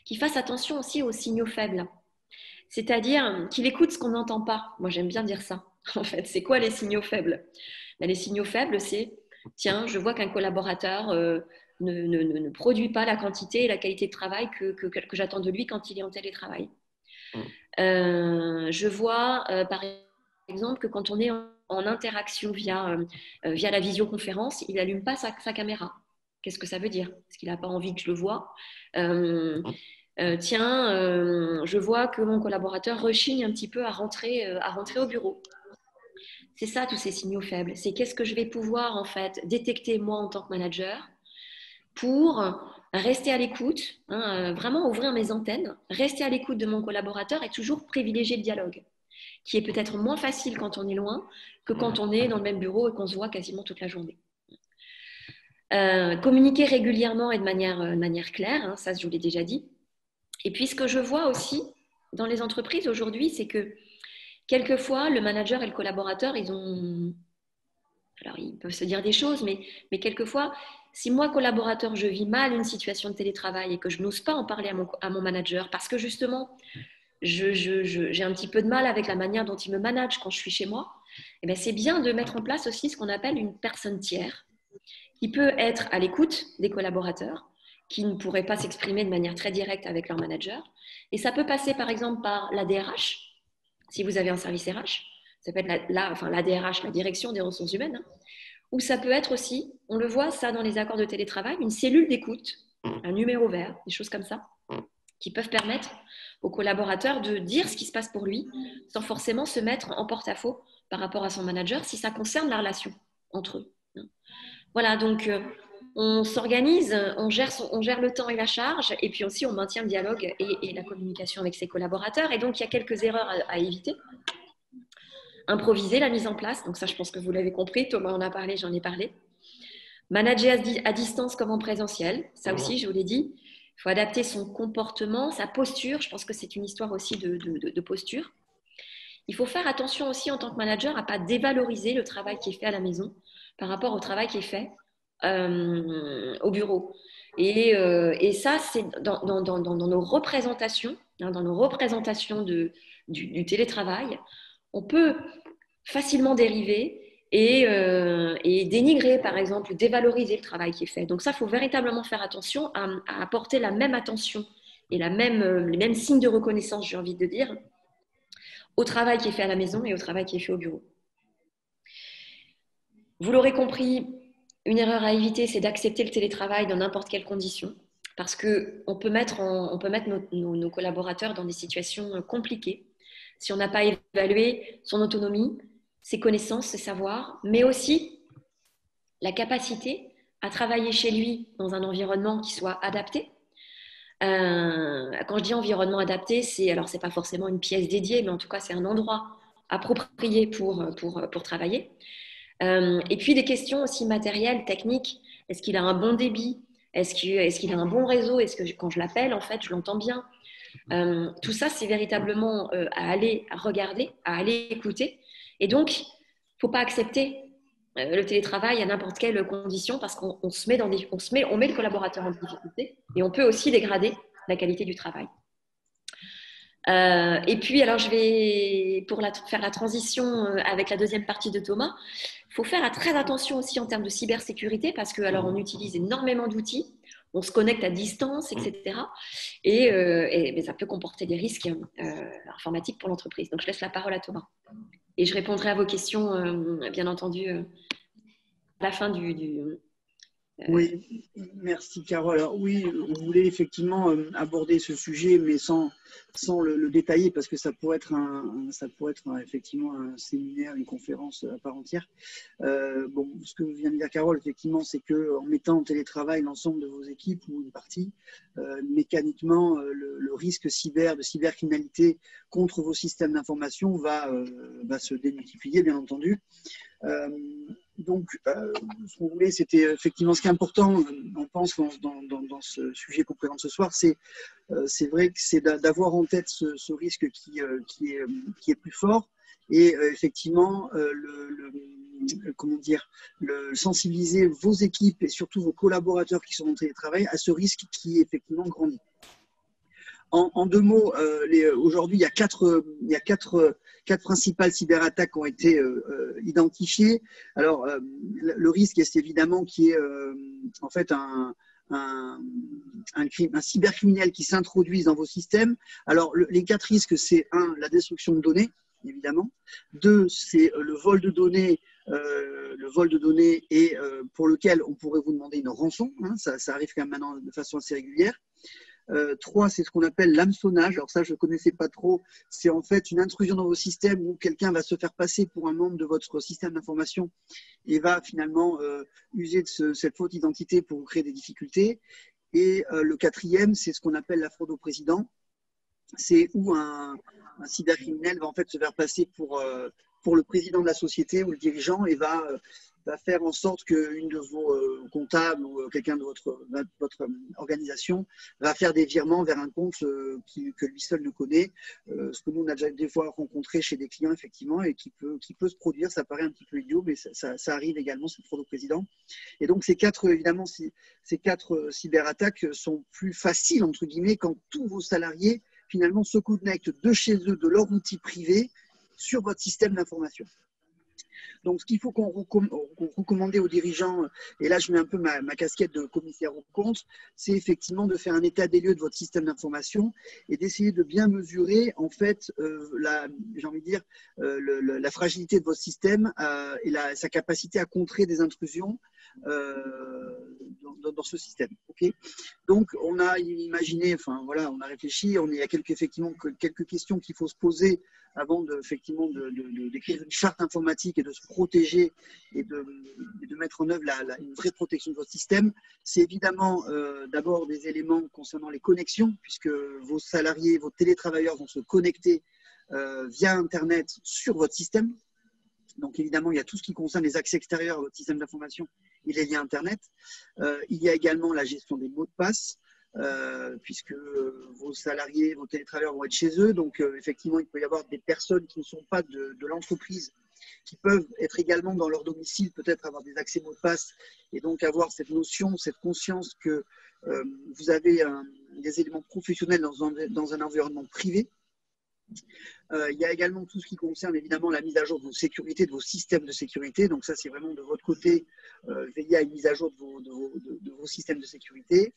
qu'il fasse attention aussi aux signaux faibles, c'est-à-dire qu'il écoute ce qu'on n'entend pas. Moi j'aime bien dire ça, en fait. C'est quoi les signaux faibles? Les signaux faibles, c'est tiens, je vois qu'un collaborateur ne produit pas la quantité et la qualité de travail que j'attends de lui quand il est en télétravail. Je vois par exemple que quand on est en interaction via la visioconférence, il n'allume pas sa caméra. Qu'est-ce que ça veut dire? Est-ce qu'il n'a pas envie que je le voie? Je vois que mon collaborateur rechigne un petit peu à rentrer au bureau. C'est ça, tous ces signaux faibles. C'est qu'est-ce que je vais pouvoir en fait détecter moi en tant que manager pour rester à l'écoute, vraiment ouvrir mes antennes, rester à l'écoute de mon collaborateur et toujours privilégier le dialogue, qui est peut-être moins facile quand on est loin que quand on est dans le même bureau et qu'on se voit quasiment toute la journée. Communiquer régulièrement et de manière claire, hein, ça je vous l'ai déjà dit. Et puis ce que je vois aussi dans les entreprises aujourd'hui, c'est que quelquefois le manager et le collaborateur, alors ils peuvent se dire des choses, mais quelquefois, si moi collaborateur, je vis mal une situation de télétravail et que je n'ose pas en parler à mon manager parce que justement j'ai un petit peu de mal avec la manière dont il me manage quand je suis chez moi, eh bien, c'est bien de mettre en place aussi ce qu'on appelle une personne tiers qui peut être à l'écoute des collaborateurs, qui ne pourraient pas s'exprimer de manière très directe avec leur manager. Et ça peut passer par exemple par la DRH, si vous avez un service RH, ça peut être la DRH, la direction des ressources humaines, hein, ou ça peut être aussi, on le voit ça dans les accords de télétravail, une cellule d'écoute, un numéro vert, des choses comme ça, qui peuvent permettre aux collaborateurs de dire ce qui se passe pour lui sans forcément se mettre en porte-à-faux par rapport à son manager si ça concerne la relation entre eux. Voilà, donc on s'organise, on gère le temps et la charge, et puis aussi on maintient le dialogue et la communication avec ses collaborateurs. Et donc il y a quelques erreurs à éviter. Improviser la mise en place, donc ça je pense que vous l'avez compris, Thomas en a parlé, j'en ai parlé. Manager à distance comme en présentiel, ça aussi je vous l'ai dit. Il faut adapter son comportement, sa posture, je pense que c'est une histoire aussi de posture. Il faut faire attention aussi en tant que manager à ne pas dévaloriser le travail qui est fait à la maison par rapport au travail qui est fait au bureau. Et ça, c'est dans nos représentations, hein, dans nos représentations du télétravail, on peut facilement dériver et dénigrer, par exemple, dévaloriser le travail qui est fait. Donc ça, il faut véritablement faire attention à apporter la même attention et les mêmes signes de reconnaissance, j'ai envie de dire, au travail qui est fait à la maison et au travail qui est fait au bureau. Vous l'aurez compris, une erreur à éviter, c'est d'accepter le télétravail dans n'importe quelle condition, parce qu'on peut mettre nos collaborateurs dans des situations compliquées si on n'a pas évalué son autonomie, ses connaissances, ses savoirs, mais aussi la capacité à travailler chez lui dans un environnement qui soit adapté. Quand je dis environnement adapté, c'est pas forcément une pièce dédiée, mais en tout cas c'est un endroit approprié pour travailler. Et puis des questions aussi matérielles, techniques. Est-ce qu'il a un bon débit? Est-ce qu'il a un bon réseau? Est-ce que quand je l'appelle, en fait, je l'entends bien? Tout ça, c'est véritablement à aller regarder, à aller écouter. Et donc, il ne faut pas accepter le télétravail à n'importe quelle condition parce qu'on met le collaborateur en difficulté et on peut aussi dégrader la qualité du travail. Et puis, alors, je vais, faire la transition avec la deuxième partie de Thomas, il faut faire très attention aussi en termes de cybersécurité parce qu'on utilise énormément d'outils, on se connecte à distance, etc. Et ça peut comporter des risques informatiques pour l'entreprise. Donc, je laisse la parole à Thomas. Et je répondrai à vos questions, bien entendu, à la fin Oui, merci Carole. Alors, oui, on voulait effectivement aborder ce sujet, mais sans le détailler, parce que ça pourrait être effectivement un séminaire, une conférence à part entière. Ce que vient de dire Carole, effectivement, c'est qu'en mettant en télétravail l'ensemble de vos équipes ou une partie, mécaniquement, le risque de cybercriminalité contre vos systèmes d'information va se démultiplier, bien entendu. Ce qu'on voulait, c'était effectivement ce qui est important, on pense dans ce sujet qu'on présente ce soir, c'est vrai que c'est d'avoir en tête ce risque qui est plus fort et effectivement sensibiliser vos équipes et surtout vos collaborateurs qui sont en télétravail à ce risque qui effectivement grandit. En deux mots, aujourd'hui, il y a quatre principales cyberattaques qui ont été identifiées. Alors, le risque, c'est évidemment qu'il y ait en fait un cybercriminel qui s'introduise dans vos systèmes. Alors, les quatre risques, c'est la destruction de données, évidemment. 2, c'est le vol de données. Et pour lequel on pourrait vous demander une rançon. Hein, ça arrive quand même maintenant de façon assez régulière. 3, c'est ce qu'on appelle l'hameçonnage. Alors ça, je ne connaissais pas trop. C'est en fait une intrusion dans vos systèmes où quelqu'un va se faire passer pour un membre de votre système d'information et va finalement user de cette fausse identité pour vous créer des difficultés. Et le 4e, c'est ce qu'on appelle la fraude au président. C'est où un cybercriminel va en fait se faire passer pour pour le président de la société ou le dirigeant et va faire en sorte qu'une de vos comptables ou quelqu'un de votre organisation va faire des virements vers un compte que lui seul ne connaît. Ce que nous, on a déjà des fois rencontré chez des clients, effectivement, et qui peut se produire. Ça paraît un petit peu idiot, mais ça arrive également, cette fraude au président. Et donc, ces quatre cyberattaques sont plus faciles, entre guillemets, quand tous vos salariés, finalement, se connectent de chez eux, de leur outil privé, sur votre système d'information. Donc, ce qu'il faut qu'on recommande aux dirigeants, et là je mets un peu ma casquette de commissaire aux comptes, c'est effectivement de faire un état des lieux de votre système d'information et d'essayer de bien mesurer en fait la fragilité de votre système et sa capacité à contrer des intrusions dans ce système. Okay, donc, on a imaginé, enfin voilà, on a réfléchi, il y a quelques questions qu'il faut se poser avant d'écrire une charte informatique et de se protéger et de mettre en œuvre une vraie protection de votre système. C'est évidemment d'abord des éléments concernant les connexions, puisque vos salariés, vos télétravailleurs vont se connecter via Internet sur votre système. Donc évidemment, il y a tout ce qui concerne les accès extérieurs à votre système d'information et les liens Internet. Il y a également la gestion des mots de passe. Puisque vos salariés, vos télétravailleurs vont être chez eux. Donc, effectivement, il peut y avoir des personnes qui ne sont pas de l'entreprise, qui peuvent être également dans leur domicile, peut-être avoir des accès mots de passe, et donc avoir cette notion, cette conscience que vous avez des éléments professionnels dans un environnement privé. Il y a également tout ce qui concerne évidemment la mise à jour de vos sécurités, de vos systèmes de sécurité. Donc ça, c'est vraiment de votre côté, veiller à une mise à jour de vos systèmes de sécurité.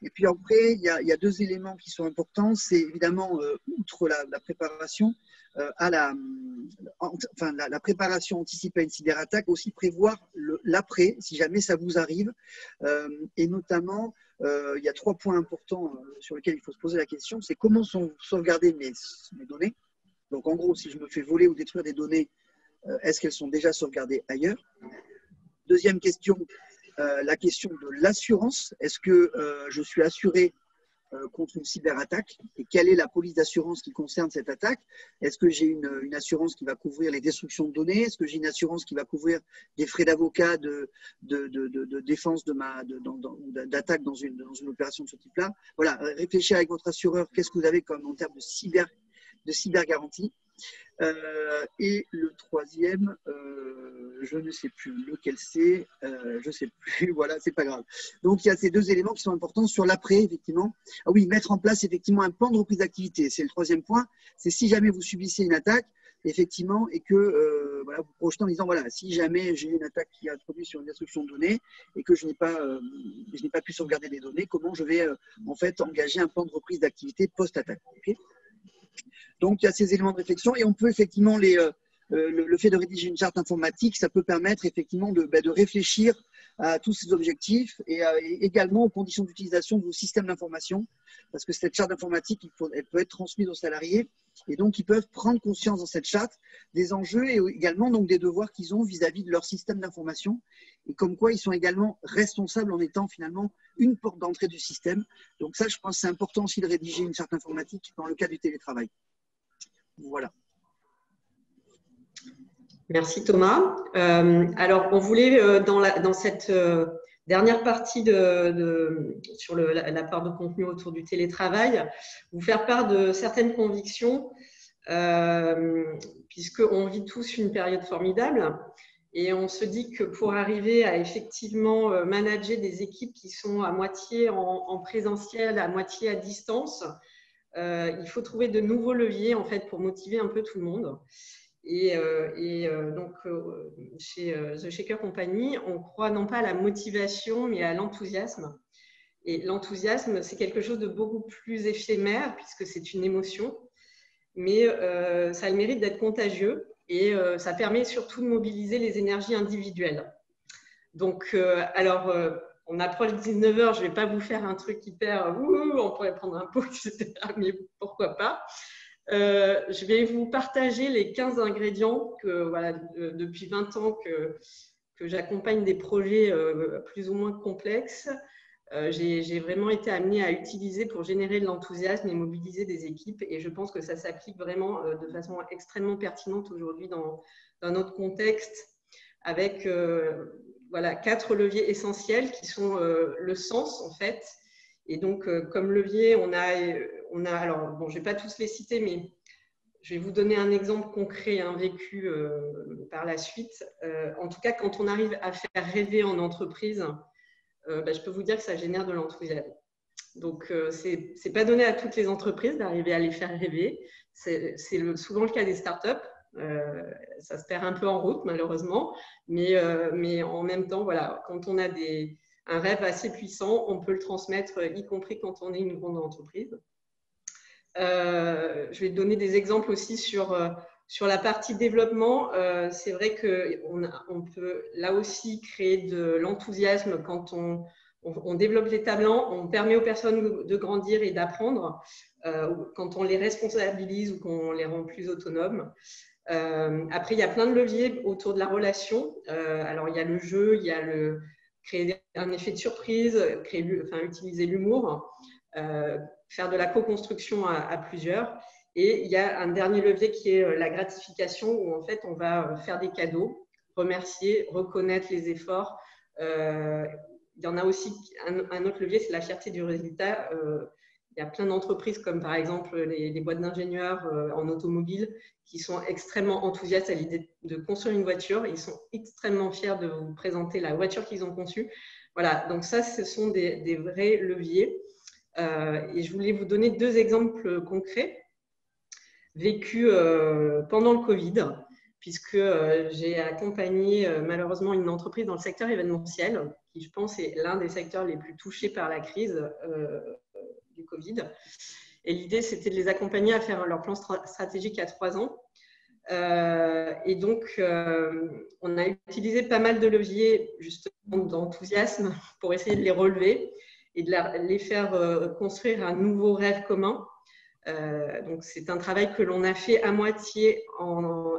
Et puis après, il y a deux éléments qui sont importants. C'est évidemment, outre la préparation, la préparation anticipée à une cyberattaque, aussi prévoir l'après, si jamais ça vous arrive. Et notamment, il y a 3 points importants sur lesquels il faut se poser la question. C'est comment sauvegarder mes données. Donc en gros, si je me fais voler ou détruire des données, est-ce qu'elles sont déjà sauvegardées ailleurs? Deuxième question, la question de l'assurance. Est-ce que je suis assuré contre une cyberattaque et quelle est la police d'assurance qui concerne cette attaque? Est-ce que j'ai une assurance qui va couvrir les destructions de données? Est-ce que j'ai une assurance qui va couvrir des frais d'avocat de défense d'attaque dans une opération de ce type-là? Voilà, réfléchissez avec votre assureur, qu'est-ce que vous avez en termes de cybergarantie. Et le troisième, je ne sais plus lequel c'est, je ne sais plus, voilà, c'est pas grave. Donc, il y a ces 2 éléments qui sont importants sur l'après, effectivement. Ah oui, mettre en place effectivement un plan de reprise d'activité. C'est le 3e point. C'est si jamais vous subissez une attaque, effectivement, et que voilà, vous projetez en disant, voilà, si jamais j'ai une attaque qui a introduit sur une destruction de données et que je n'ai pas pu sauvegarder les données, comment je vais en fait engager un plan de reprise d'activité post-attaque. Okay. Donc, il y a ces éléments de réflexion et on peut effectivement, le fait de rédiger une charte informatique, ça peut permettre effectivement de réfléchir à tous ces objectifs et également aux conditions d'utilisation de vos systèmes d'information. Parce que cette charte informatique, elle peut être transmise aux salariés et donc ils peuvent prendre conscience dans cette charte des enjeux et également donc des devoirs qu'ils ont vis-à-vis de leur système d'information et comme quoi ils sont également responsables en étant finalement une porte d'entrée du système. Donc ça, je pense que c'est important aussi de rédiger une charte informatique dans le cas du télétravail. Voilà. Merci Thomas. Alors, on voulait, dans cette dernière partie sur la part de contenu autour du télétravail, vous faire part de certaines convictions, puisqu'on vit tous une période formidable et on se dit que pour arriver à effectivement manager des équipes qui sont à moitié en présentiel, à moitié à distance, il faut trouver de nouveaux leviers en fait, pour motiver un peu tout le monde. Et donc, chez The Shaker Company, on croit non pas à la motivation, mais à l'enthousiasme. Et l'enthousiasme, c'est quelque chose de beaucoup plus éphémère, puisque c'est une émotion, mais ça a le mérite d'être contagieux et ça permet surtout de mobiliser les énergies individuelles. Donc, on approche 19h, je ne vais pas vous faire un truc hyper « on pourrait prendre un pot, etc. » mais pourquoi pas. Je vais vous partager les 15 ingrédients que, voilà, depuis 20 ans que j'accompagne des projets plus ou moins complexes. j'ai vraiment été amenée à utiliser pour générer de l'enthousiasme et mobiliser des équipes. Et je pense que ça s'applique vraiment de façon extrêmement pertinente aujourd'hui dans notre contexte, avec voilà, 4 leviers essentiels qui sont le sens, en fait. Et donc, comme levier, on a alors, bon, je ne vais pas tous les citer, mais je vais vous donner un exemple concret vécu par la suite. En tout cas, quand on arrive à faire rêver en entreprise, je peux vous dire que ça génère de l'enthousiasme. Donc, ce n'est pas donné à toutes les entreprises d'arriver à les faire rêver. C'est souvent le cas des startups. Ça se perd un peu en route, malheureusement. Mais en même temps, voilà, quand on a un rêve assez puissant, on peut le transmettre, y compris quand on est une grande entreprise. Je vais donner des exemples aussi sur la partie développement. C'est vrai qu'on peut là aussi créer de l'enthousiasme quand on développe les talents, on permet aux personnes de grandir et d'apprendre, quand on les responsabilise ou qu'on les rend plus autonomes. Après, il y a plein de leviers autour de la relation. Alors, il y a le jeu, il y a créer un effet de surprise, utiliser l'humour, faire de la co-construction à plusieurs. Et il y a un dernier levier qui est la gratification, où en fait, on va faire des cadeaux, remercier, reconnaître les efforts. Il y en a aussi un autre levier, c'est la fierté du résultat. Il y a plein d'entreprises comme par exemple les boîtes d'ingénieurs en automobile qui sont extrêmement enthousiastes à l'idée de construire une voiture. Ils sont extrêmement fiers de vous présenter la voiture qu'ils ont conçue. Voilà, donc ça, ce sont des vrais leviers. Et je voulais vous donner 2 exemples concrets vécus pendant le Covid, puisque j'ai accompagné malheureusement une entreprise dans le secteur événementiel, qui je pense est l'un des secteurs les plus touchés par la crise du Covid. Et l'idée, c'était de les accompagner à faire leur plan stratégique à 3 ans. Et donc, on a utilisé pas mal de leviers justement d'enthousiasme pour essayer de les relever et de les faire construire un nouveau rêve commun. Donc, c'est un travail que l'on a fait à moitié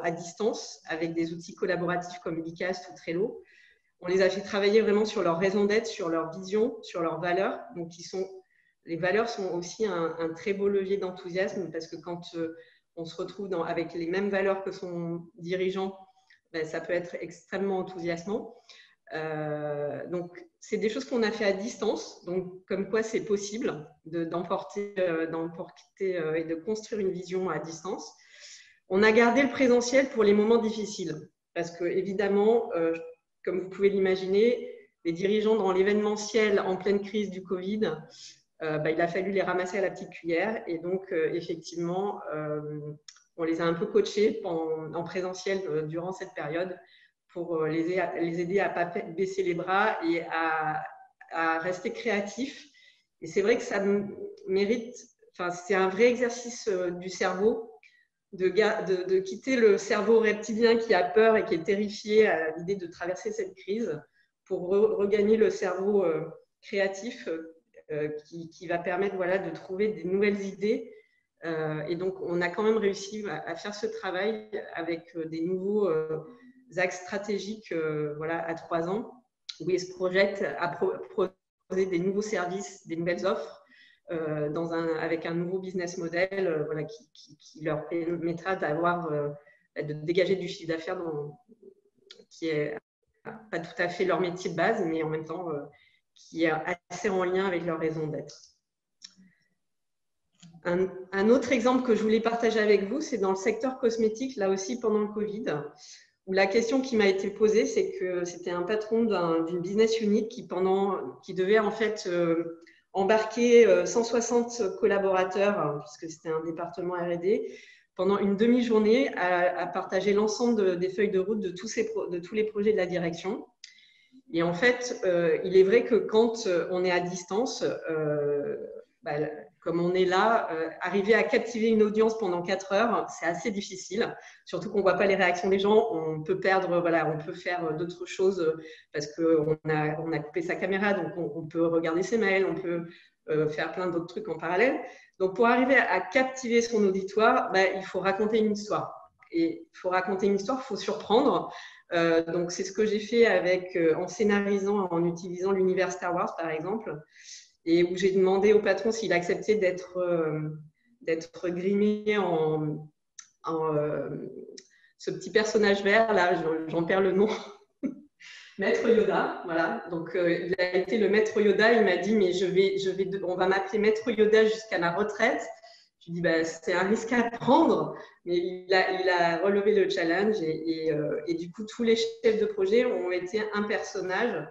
à distance avec des outils collaboratifs comme Bicast ou Trello. On les a fait travailler vraiment sur leur raison d'être, sur leur vision, sur leurs valeurs. Donc, les valeurs sont aussi un très beau levier d'enthousiasme parce que quand on se retrouve avec les mêmes valeurs que son dirigeant, ça peut être extrêmement enthousiasmant. Donc, c'est des choses qu'on a fait à distance, donc comme quoi c'est possible d'emporter et de construire une vision à distance. On a gardé le présentiel pour les moments difficiles parce que évidemment, comme vous pouvez l'imaginer, les dirigeants dans l'événementiel en pleine crise du Covid, il a fallu les ramasser à la petite cuillère et donc effectivement, on les a un peu coachés en présentiel durant cette période pour les aider à ne pas baisser les bras et à rester créatifs. Et c'est vrai que ça mérite, c'est un vrai exercice du cerveau de quitter le cerveau reptilien qui a peur et qui est terrifié à l'idée de traverser cette crise pour regagner le cerveau créatif qui va permettre de trouver des nouvelles idées. Et donc, on a quand même réussi à faire ce travail avec des nouveaux axes stratégiques à 3 ans, où ils se projettent à proposer des nouveaux services, des nouvelles offres avec un nouveau business model qui leur permettra de dégager du chiffre d'affaires qui est pas tout à fait leur métier de base, mais en même temps qui est assez en lien avec leur raison d'être. Un autre exemple que je voulais partager avec vous, c'est dans le secteur cosmétique, là aussi pendant le Covid, où la question qui m'a été posée, c'est que c'était un patron d'une business unit qui devait en fait embarquer 160 collaborateurs, puisque c'était un département R&D, pendant une demi-journée à partager l'ensemble des feuilles de route de tous les projets de la direction. Et en fait, il est vrai que quand on est à distance, comme on est là, arriver à captiver une audience pendant 4 heures, c'est assez difficile. Surtout qu'on ne voit pas les réactions des gens. On peut perdre, on peut faire d'autres choses parce qu'on a coupé sa caméra, donc on peut regarder ses mails, on peut faire plein d'autres trucs en parallèle. Donc, pour arriver à captiver son auditoire, il faut raconter une histoire. Et il faut raconter une histoire, il faut surprendre. Donc, c'est ce que j'ai fait en scénarisant, en utilisant l'univers Star Wars, par exemple, et où j'ai demandé au patron s'il acceptait d'être grimé en ce petit personnage vert, là, j'en perds le nom. Maître Yoda, voilà. Donc, il a été le Maître Yoda. Il m'a dit, mais on va m'appeler Maître Yoda jusqu'à ma retraite. Je lui ai dit, bah, c'est un risque à prendre, mais il a relevé le challenge et du coup, tous les chefs de projet ont été un personnage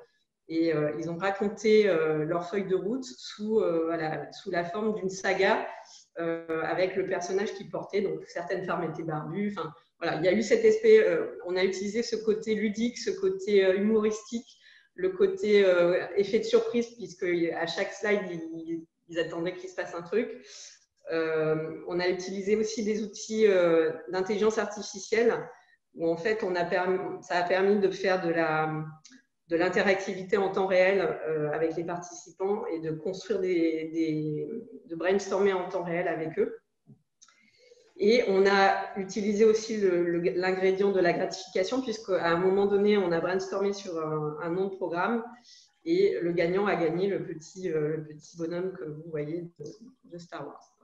et ils ont raconté leur feuille de route sous la forme d'une saga avec le personnage qu'ils portaient. Donc, certaines femmes étaient barbues. Enfin, voilà, il y a eu cet aspect, on a utilisé ce côté ludique, ce côté humoristique, le côté effet de surprise, puisque à chaque slide, ils attendaient qu'il se passe un truc. On a utilisé aussi des outils d'intelligence artificielle, où en fait, ça a permis de faire de l'interactivité en temps réel avec les participants et de construire de brainstormer en temps réel avec eux. Et on a utilisé aussi l'ingrédient de la gratification, puisqu'à un moment donné, on a brainstormé sur un nom de programme et le gagnant a gagné le petit bonhomme que vous voyez de Star Wars.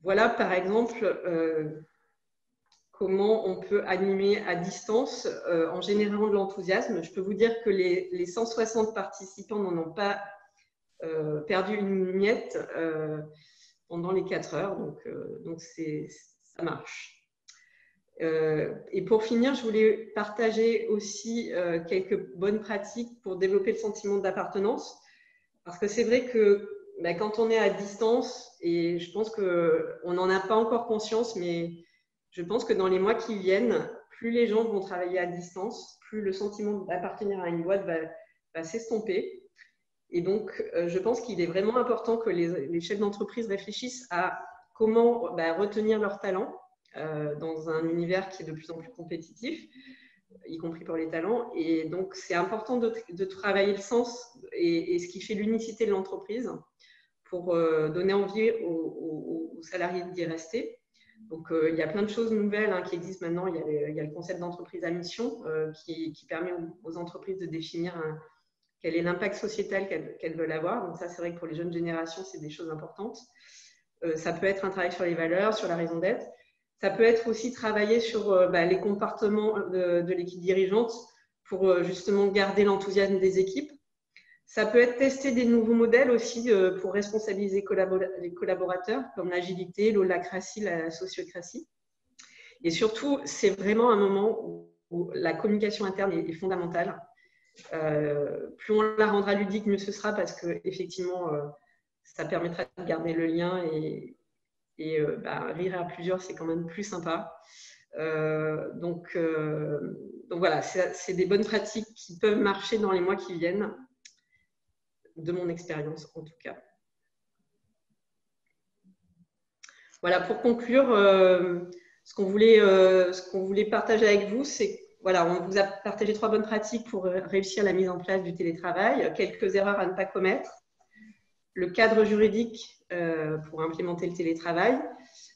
Voilà par exemple, comment on peut animer à distance en générant de l'enthousiasme. Je peux vous dire que les 160 participants n'en ont pas perdu une miette pendant les 4 heures, donc ça marche. Et pour finir, je voulais partager aussi quelques bonnes pratiques pour développer le sentiment d'appartenance, parce que c'est vrai que quand on est à distance, et je pense qu'on n'en a pas encore conscience, mais je pense que dans les mois qui viennent, plus les gens vont travailler à distance, plus le sentiment d'appartenir à une boîte va s'estomper. Et donc, je pense qu'il est vraiment important que les chefs d'entreprise réfléchissent à comment retenir leurs talents dans un univers qui est de plus en plus compétitif, y compris pour les talents. Et donc, c'est important de travailler le sens et ce qui fait l'unicité de l'entreprise pour donner envie aux salariés d'y rester. Donc, il y a plein de choses nouvelles qui existent maintenant. Il y a le concept d'entreprise à mission qui permet aux entreprises de définir quel est l'impact sociétal qu'elles veulent avoir. Donc ça, c'est vrai que pour les jeunes générations, c'est des choses importantes. Ça peut être un travail sur les valeurs, sur la raison d'être. Ça peut être aussi travailler sur les comportements de l'équipe dirigeante pour justement garder l'enthousiasme des équipes. Ça peut être tester des nouveaux modèles aussi pour responsabiliser les collaborateurs, comme l'agilité, l'holacratie, la sociocratie. Et surtout, c'est vraiment un moment où la communication interne est fondamentale. Plus on la rendra ludique, mieux ce sera, parce que effectivement, ça permettra de garder le lien et rire à plusieurs, c'est quand même plus sympa. Donc voilà, c'est des bonnes pratiques qui peuvent marcher dans les mois qui viennent, de mon expérience en tout cas. Voilà, pour conclure, ce qu'on voulait partager avec vous, c'est voilà, on vous a partagé 3 bonnes pratiques pour réussir la mise en place du télétravail, quelques erreurs à ne pas commettre, le cadre juridique pour implémenter le télétravail,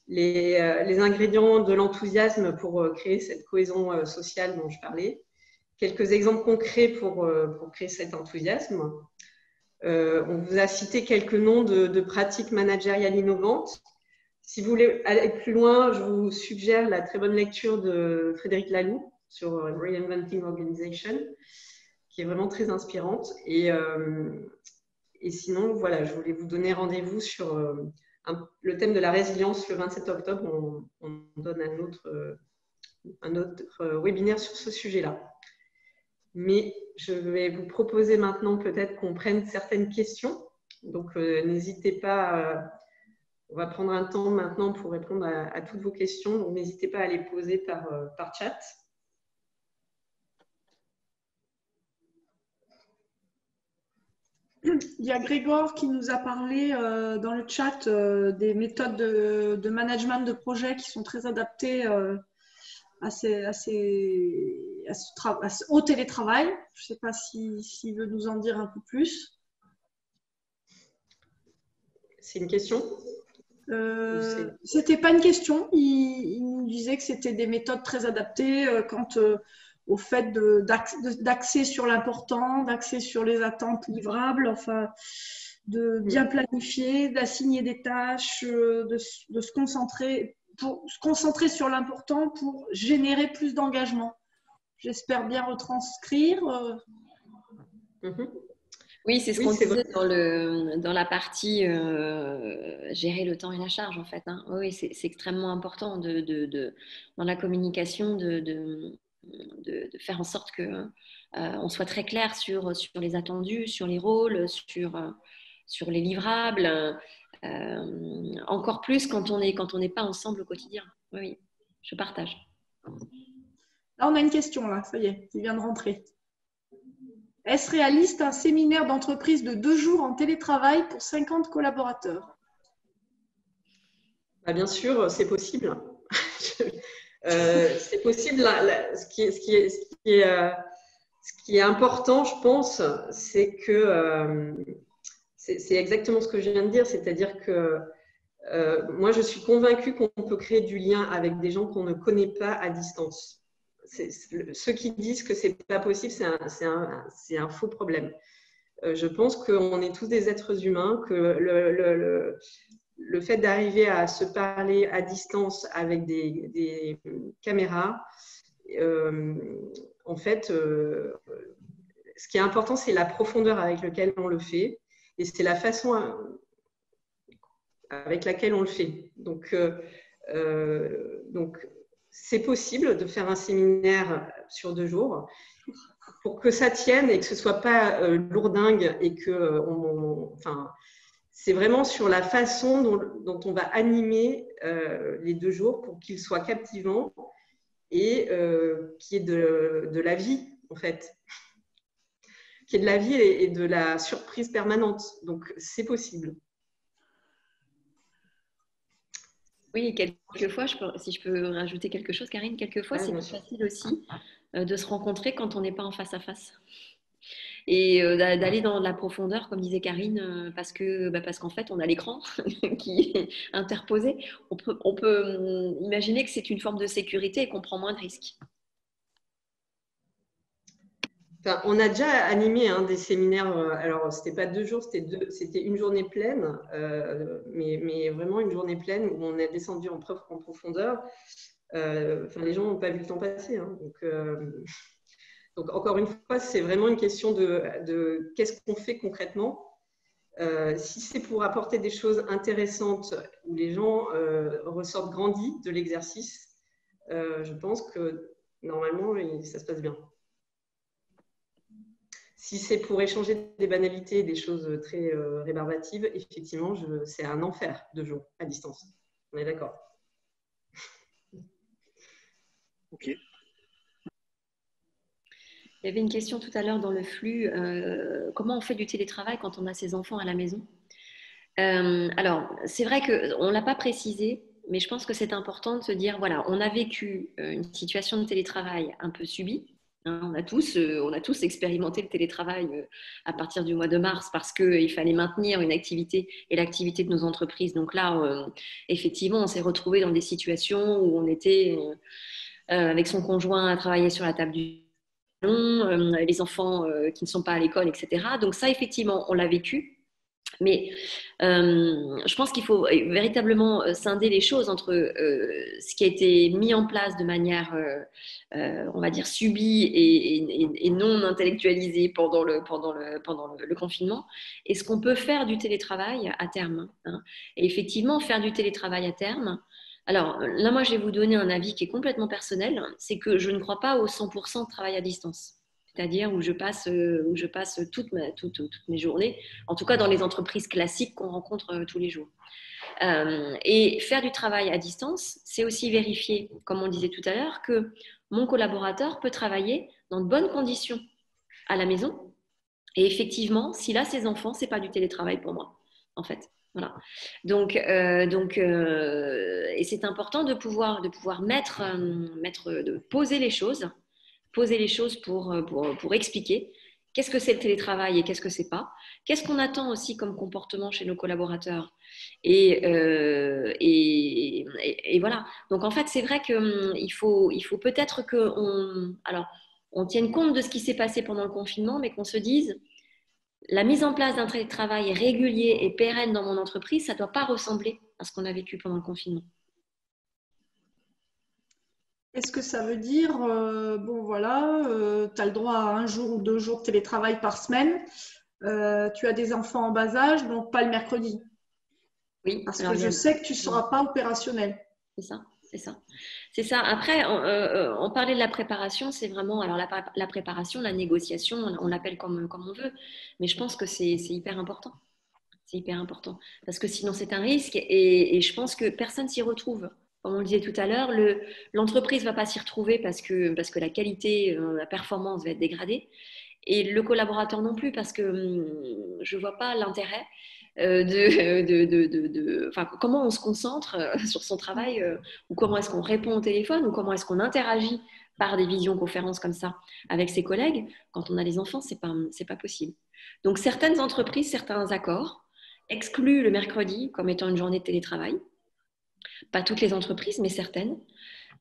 les ingrédients de l'enthousiasme pour créer cette cohésion sociale dont je parlais, quelques exemples concrets pour créer cet enthousiasme. On vous a cité quelques noms de pratiques managériales innovantes. Si vous voulez aller plus loin, je vous suggère la très bonne lecture de Frédéric Laloux sur Reinventing Organization, qui est vraiment très inspirante. Et sinon, voilà, je voulais vous donner rendez-vous sur le thème de la résilience le 27 octobre. On donne un autre webinaire sur ce sujet-là. Mais je vais vous proposer maintenant peut-être qu'on prenne certaines questions. Donc, n'hésitez pas, on va prendre un temps maintenant pour répondre à toutes vos questions. Donc, n'hésitez pas à les poser par chat. Il y a Grégoire qui nous a parlé dans le chat des méthodes de management de projet qui sont très adaptées au télétravail. Je ne sais pas s'il veut nous en dire un peu plus. C'est une question? C'était pas une question. Il disait que c'était des méthodes très adaptées quant au fait d'axer sur l'important, d'axer sur les attentes livrables, enfin, de bien planifier, d'assigner des tâches, de se concentrer sur l'important pour générer plus d'engagement. J'espère bien retranscrire. Oui, c'est ce qu'on disait dans la partie gérer le temps et la charge, en fait. Hein. Oui, c'est extrêmement important dans la communication de faire en sorte que on soit très clair sur les attendus, sur les rôles, sur les livrables. Encore plus quand on n'est pas ensemble au quotidien. Oui, je partage. Là, on a une question, là, ça y est, qui vient de rentrer. Est-ce réaliste un séminaire d'entreprise de 2 jours en télétravail pour 50 collaborateurs? Bien sûr, c'est possible. C'est possible. Ce qui est important, je pense, c'est que c'est exactement ce que je viens de dire, c'est-à-dire que moi, je suis convaincue qu'on peut créer du lien avec des gens qu'on ne connaît pas à distance. Ceux qui disent que c'est pas possible, c'est un faux problème. Je pense qu'on est tous des êtres humains, que le fait d'arriver à se parler à distance avec des caméras, en fait, ce qui est important, c'est la profondeur avec laquelle on le fait et c'est la façon avec laquelle on le fait. Donc c'est possible de faire un séminaire sur 2 jours pour que ça tienne et que ce ne soit pas lourdingue et que c'est vraiment sur la façon dont on va animer les 2 jours pour qu'ils soient captivants et qu'il y ait de la vie, en fait. Qu'il y ait de la vie et de la surprise permanente. Donc, c'est possible. Oui, quelquefois, si je peux rajouter quelque chose, Karine, quelquequefois, c'est plus facile aussi de se rencontrer quand on n'est pas en face à face. Et d'aller dans la profondeur, comme disait Karine, parce qu'en fait, on a l'écran qui est interposé. On peut imaginer que c'est une forme de sécurité et qu'on prend moins de risques. Enfin, on a déjà animé des séminaires, alors c'était pas 2 jours, c'était une journée pleine, mais vraiment une journée pleine où on est descendu en profondeur. Les gens n'ont pas vu le temps passer. Hein, donc, encore une fois, c'est vraiment une question de qu'est-ce qu'on fait concrètement. Si c'est pour apporter des choses intéressantes où les gens ressortent grandis de l'exercice, je pense que normalement, ça se passe bien. Si c'est pour échanger des banalités, des choses très rébarbatives, effectivement, c'est un enfer 2 jours à distance. On est d'accord. Ok. Il y avait une question tout à l'heure dans le flux. Comment on fait du télétravail quand on a ses enfants à la maison? Alors, c'est vrai qu'on ne l'a pas précisé, mais je pense que c'est important de se dire, voilà, on a vécu une situation de télétravail un peu subie. Hein, on a tous expérimenté le télétravail à partir du mois de mars parce qu'il fallait maintenir une activité et l'activité de nos entreprises. Donc là, effectivement, on s'est retrouvés dans des situations où on était avec son conjoint à travailler sur la table du salon, les enfants qui ne sont pas à l'école, etc. Donc ça, effectivement, on l'a vécu. Mais je pense qu'il faut véritablement scinder les choses entre ce qui a été mis en place de manière, on va dire, subie et non intellectualisée pendant le confinement et ce qu'on peut faire du télétravail à terme. Hein. Et effectivement, faire du télétravail à terme. Alors là, moi, je vais vous donner un avis qui est complètement personnel, c'est que je ne crois pas au 100% de travail à distance. C'est-à-dire où je passe toutes mes journées, en tout cas dans les entreprises classiques qu'on rencontre tous les jours. Et faire du travail à distance, c'est aussi vérifier, comme on disait tout à l'heure, que mon collaborateur peut travailler dans de bonnes conditions à la maison. Et effectivement, s'il a ses enfants, c'est pas du télétravail pour moi, en fait. Voilà. Donc, et c'est important de pouvoir de poser les choses pour expliquer qu'est-ce que c'est le télétravail et qu'est-ce que c'est pas, qu'est-ce qu'on attend aussi comme comportement chez nos collaborateurs. Et voilà. Donc en fait, c'est vrai qu'il faut peut-être on tienne compte de ce qui s'est passé pendant le confinement, mais qu'on se dise, la mise en place d'un télétravail régulier et pérenne dans mon entreprise, ça ne doit pas ressembler à ce qu'on a vécu pendant le confinement. Est-ce que ça veut dire, bon voilà, tu as le droit à 1 jour ou 2 jours de télétravail par semaine, tu as des enfants en bas âge, donc pas le mercredi? Oui, parce que je sais que tu ne seras pas opérationnel. C'est ça, c'est ça. C'est ça. Après, on parlait de la préparation, c'est vraiment, alors la préparation, la négociation, on l'appelle comme on veut, mais je pense que c'est hyper important. C'est hyper important parce que sinon c'est un risque et je pense que personne s'y retrouve. Comme on le disait tout à l'heure, l'entreprise ne va pas s'y retrouver parce que la qualité, la performance va être dégradée et le collaborateur non plus parce que je ne vois pas l'intérêt enfin, comment on se concentre sur son travail ou comment est-ce qu'on répond au téléphone ou comment est-ce qu'on interagit par des visioconférences comme ça avec ses collègues. Quand on a des enfants, c'est pas possible. Donc certaines entreprises, certains accords excluent le mercredi comme étant une journée de télétravail. Pas toutes les entreprises, mais certaines.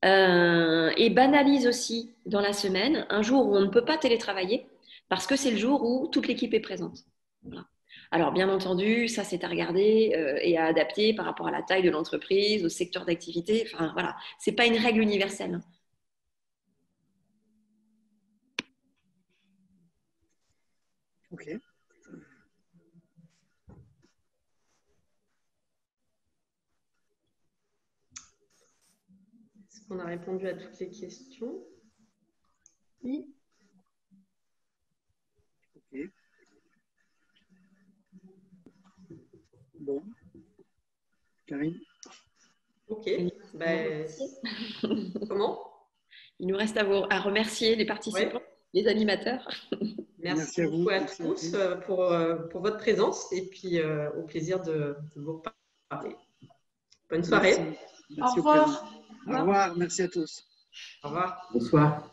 Et banalisent aussi dans la semaine un jour où on ne peut pas télétravailler parce que c'est le jour où toute l'équipe est présente. Voilà. Alors, bien entendu, ça, c'est à regarder et à adapter par rapport à la taille de l'entreprise, au secteur d'activité. Enfin, voilà, ce n'est pas une règle universelle. Ok. Est-ce qu'on a répondu à toutes les questions? Oui. Ok. Bon. Karine? Ok. Ben, comment? Il nous reste à remercier les participants, les animateurs. Merci beaucoup à tous pour votre présence et puis au plaisir de vous reparler. Bonne soirée. Merci. Au revoir. Au revoir. Merci à tous. Au revoir. Bonsoir.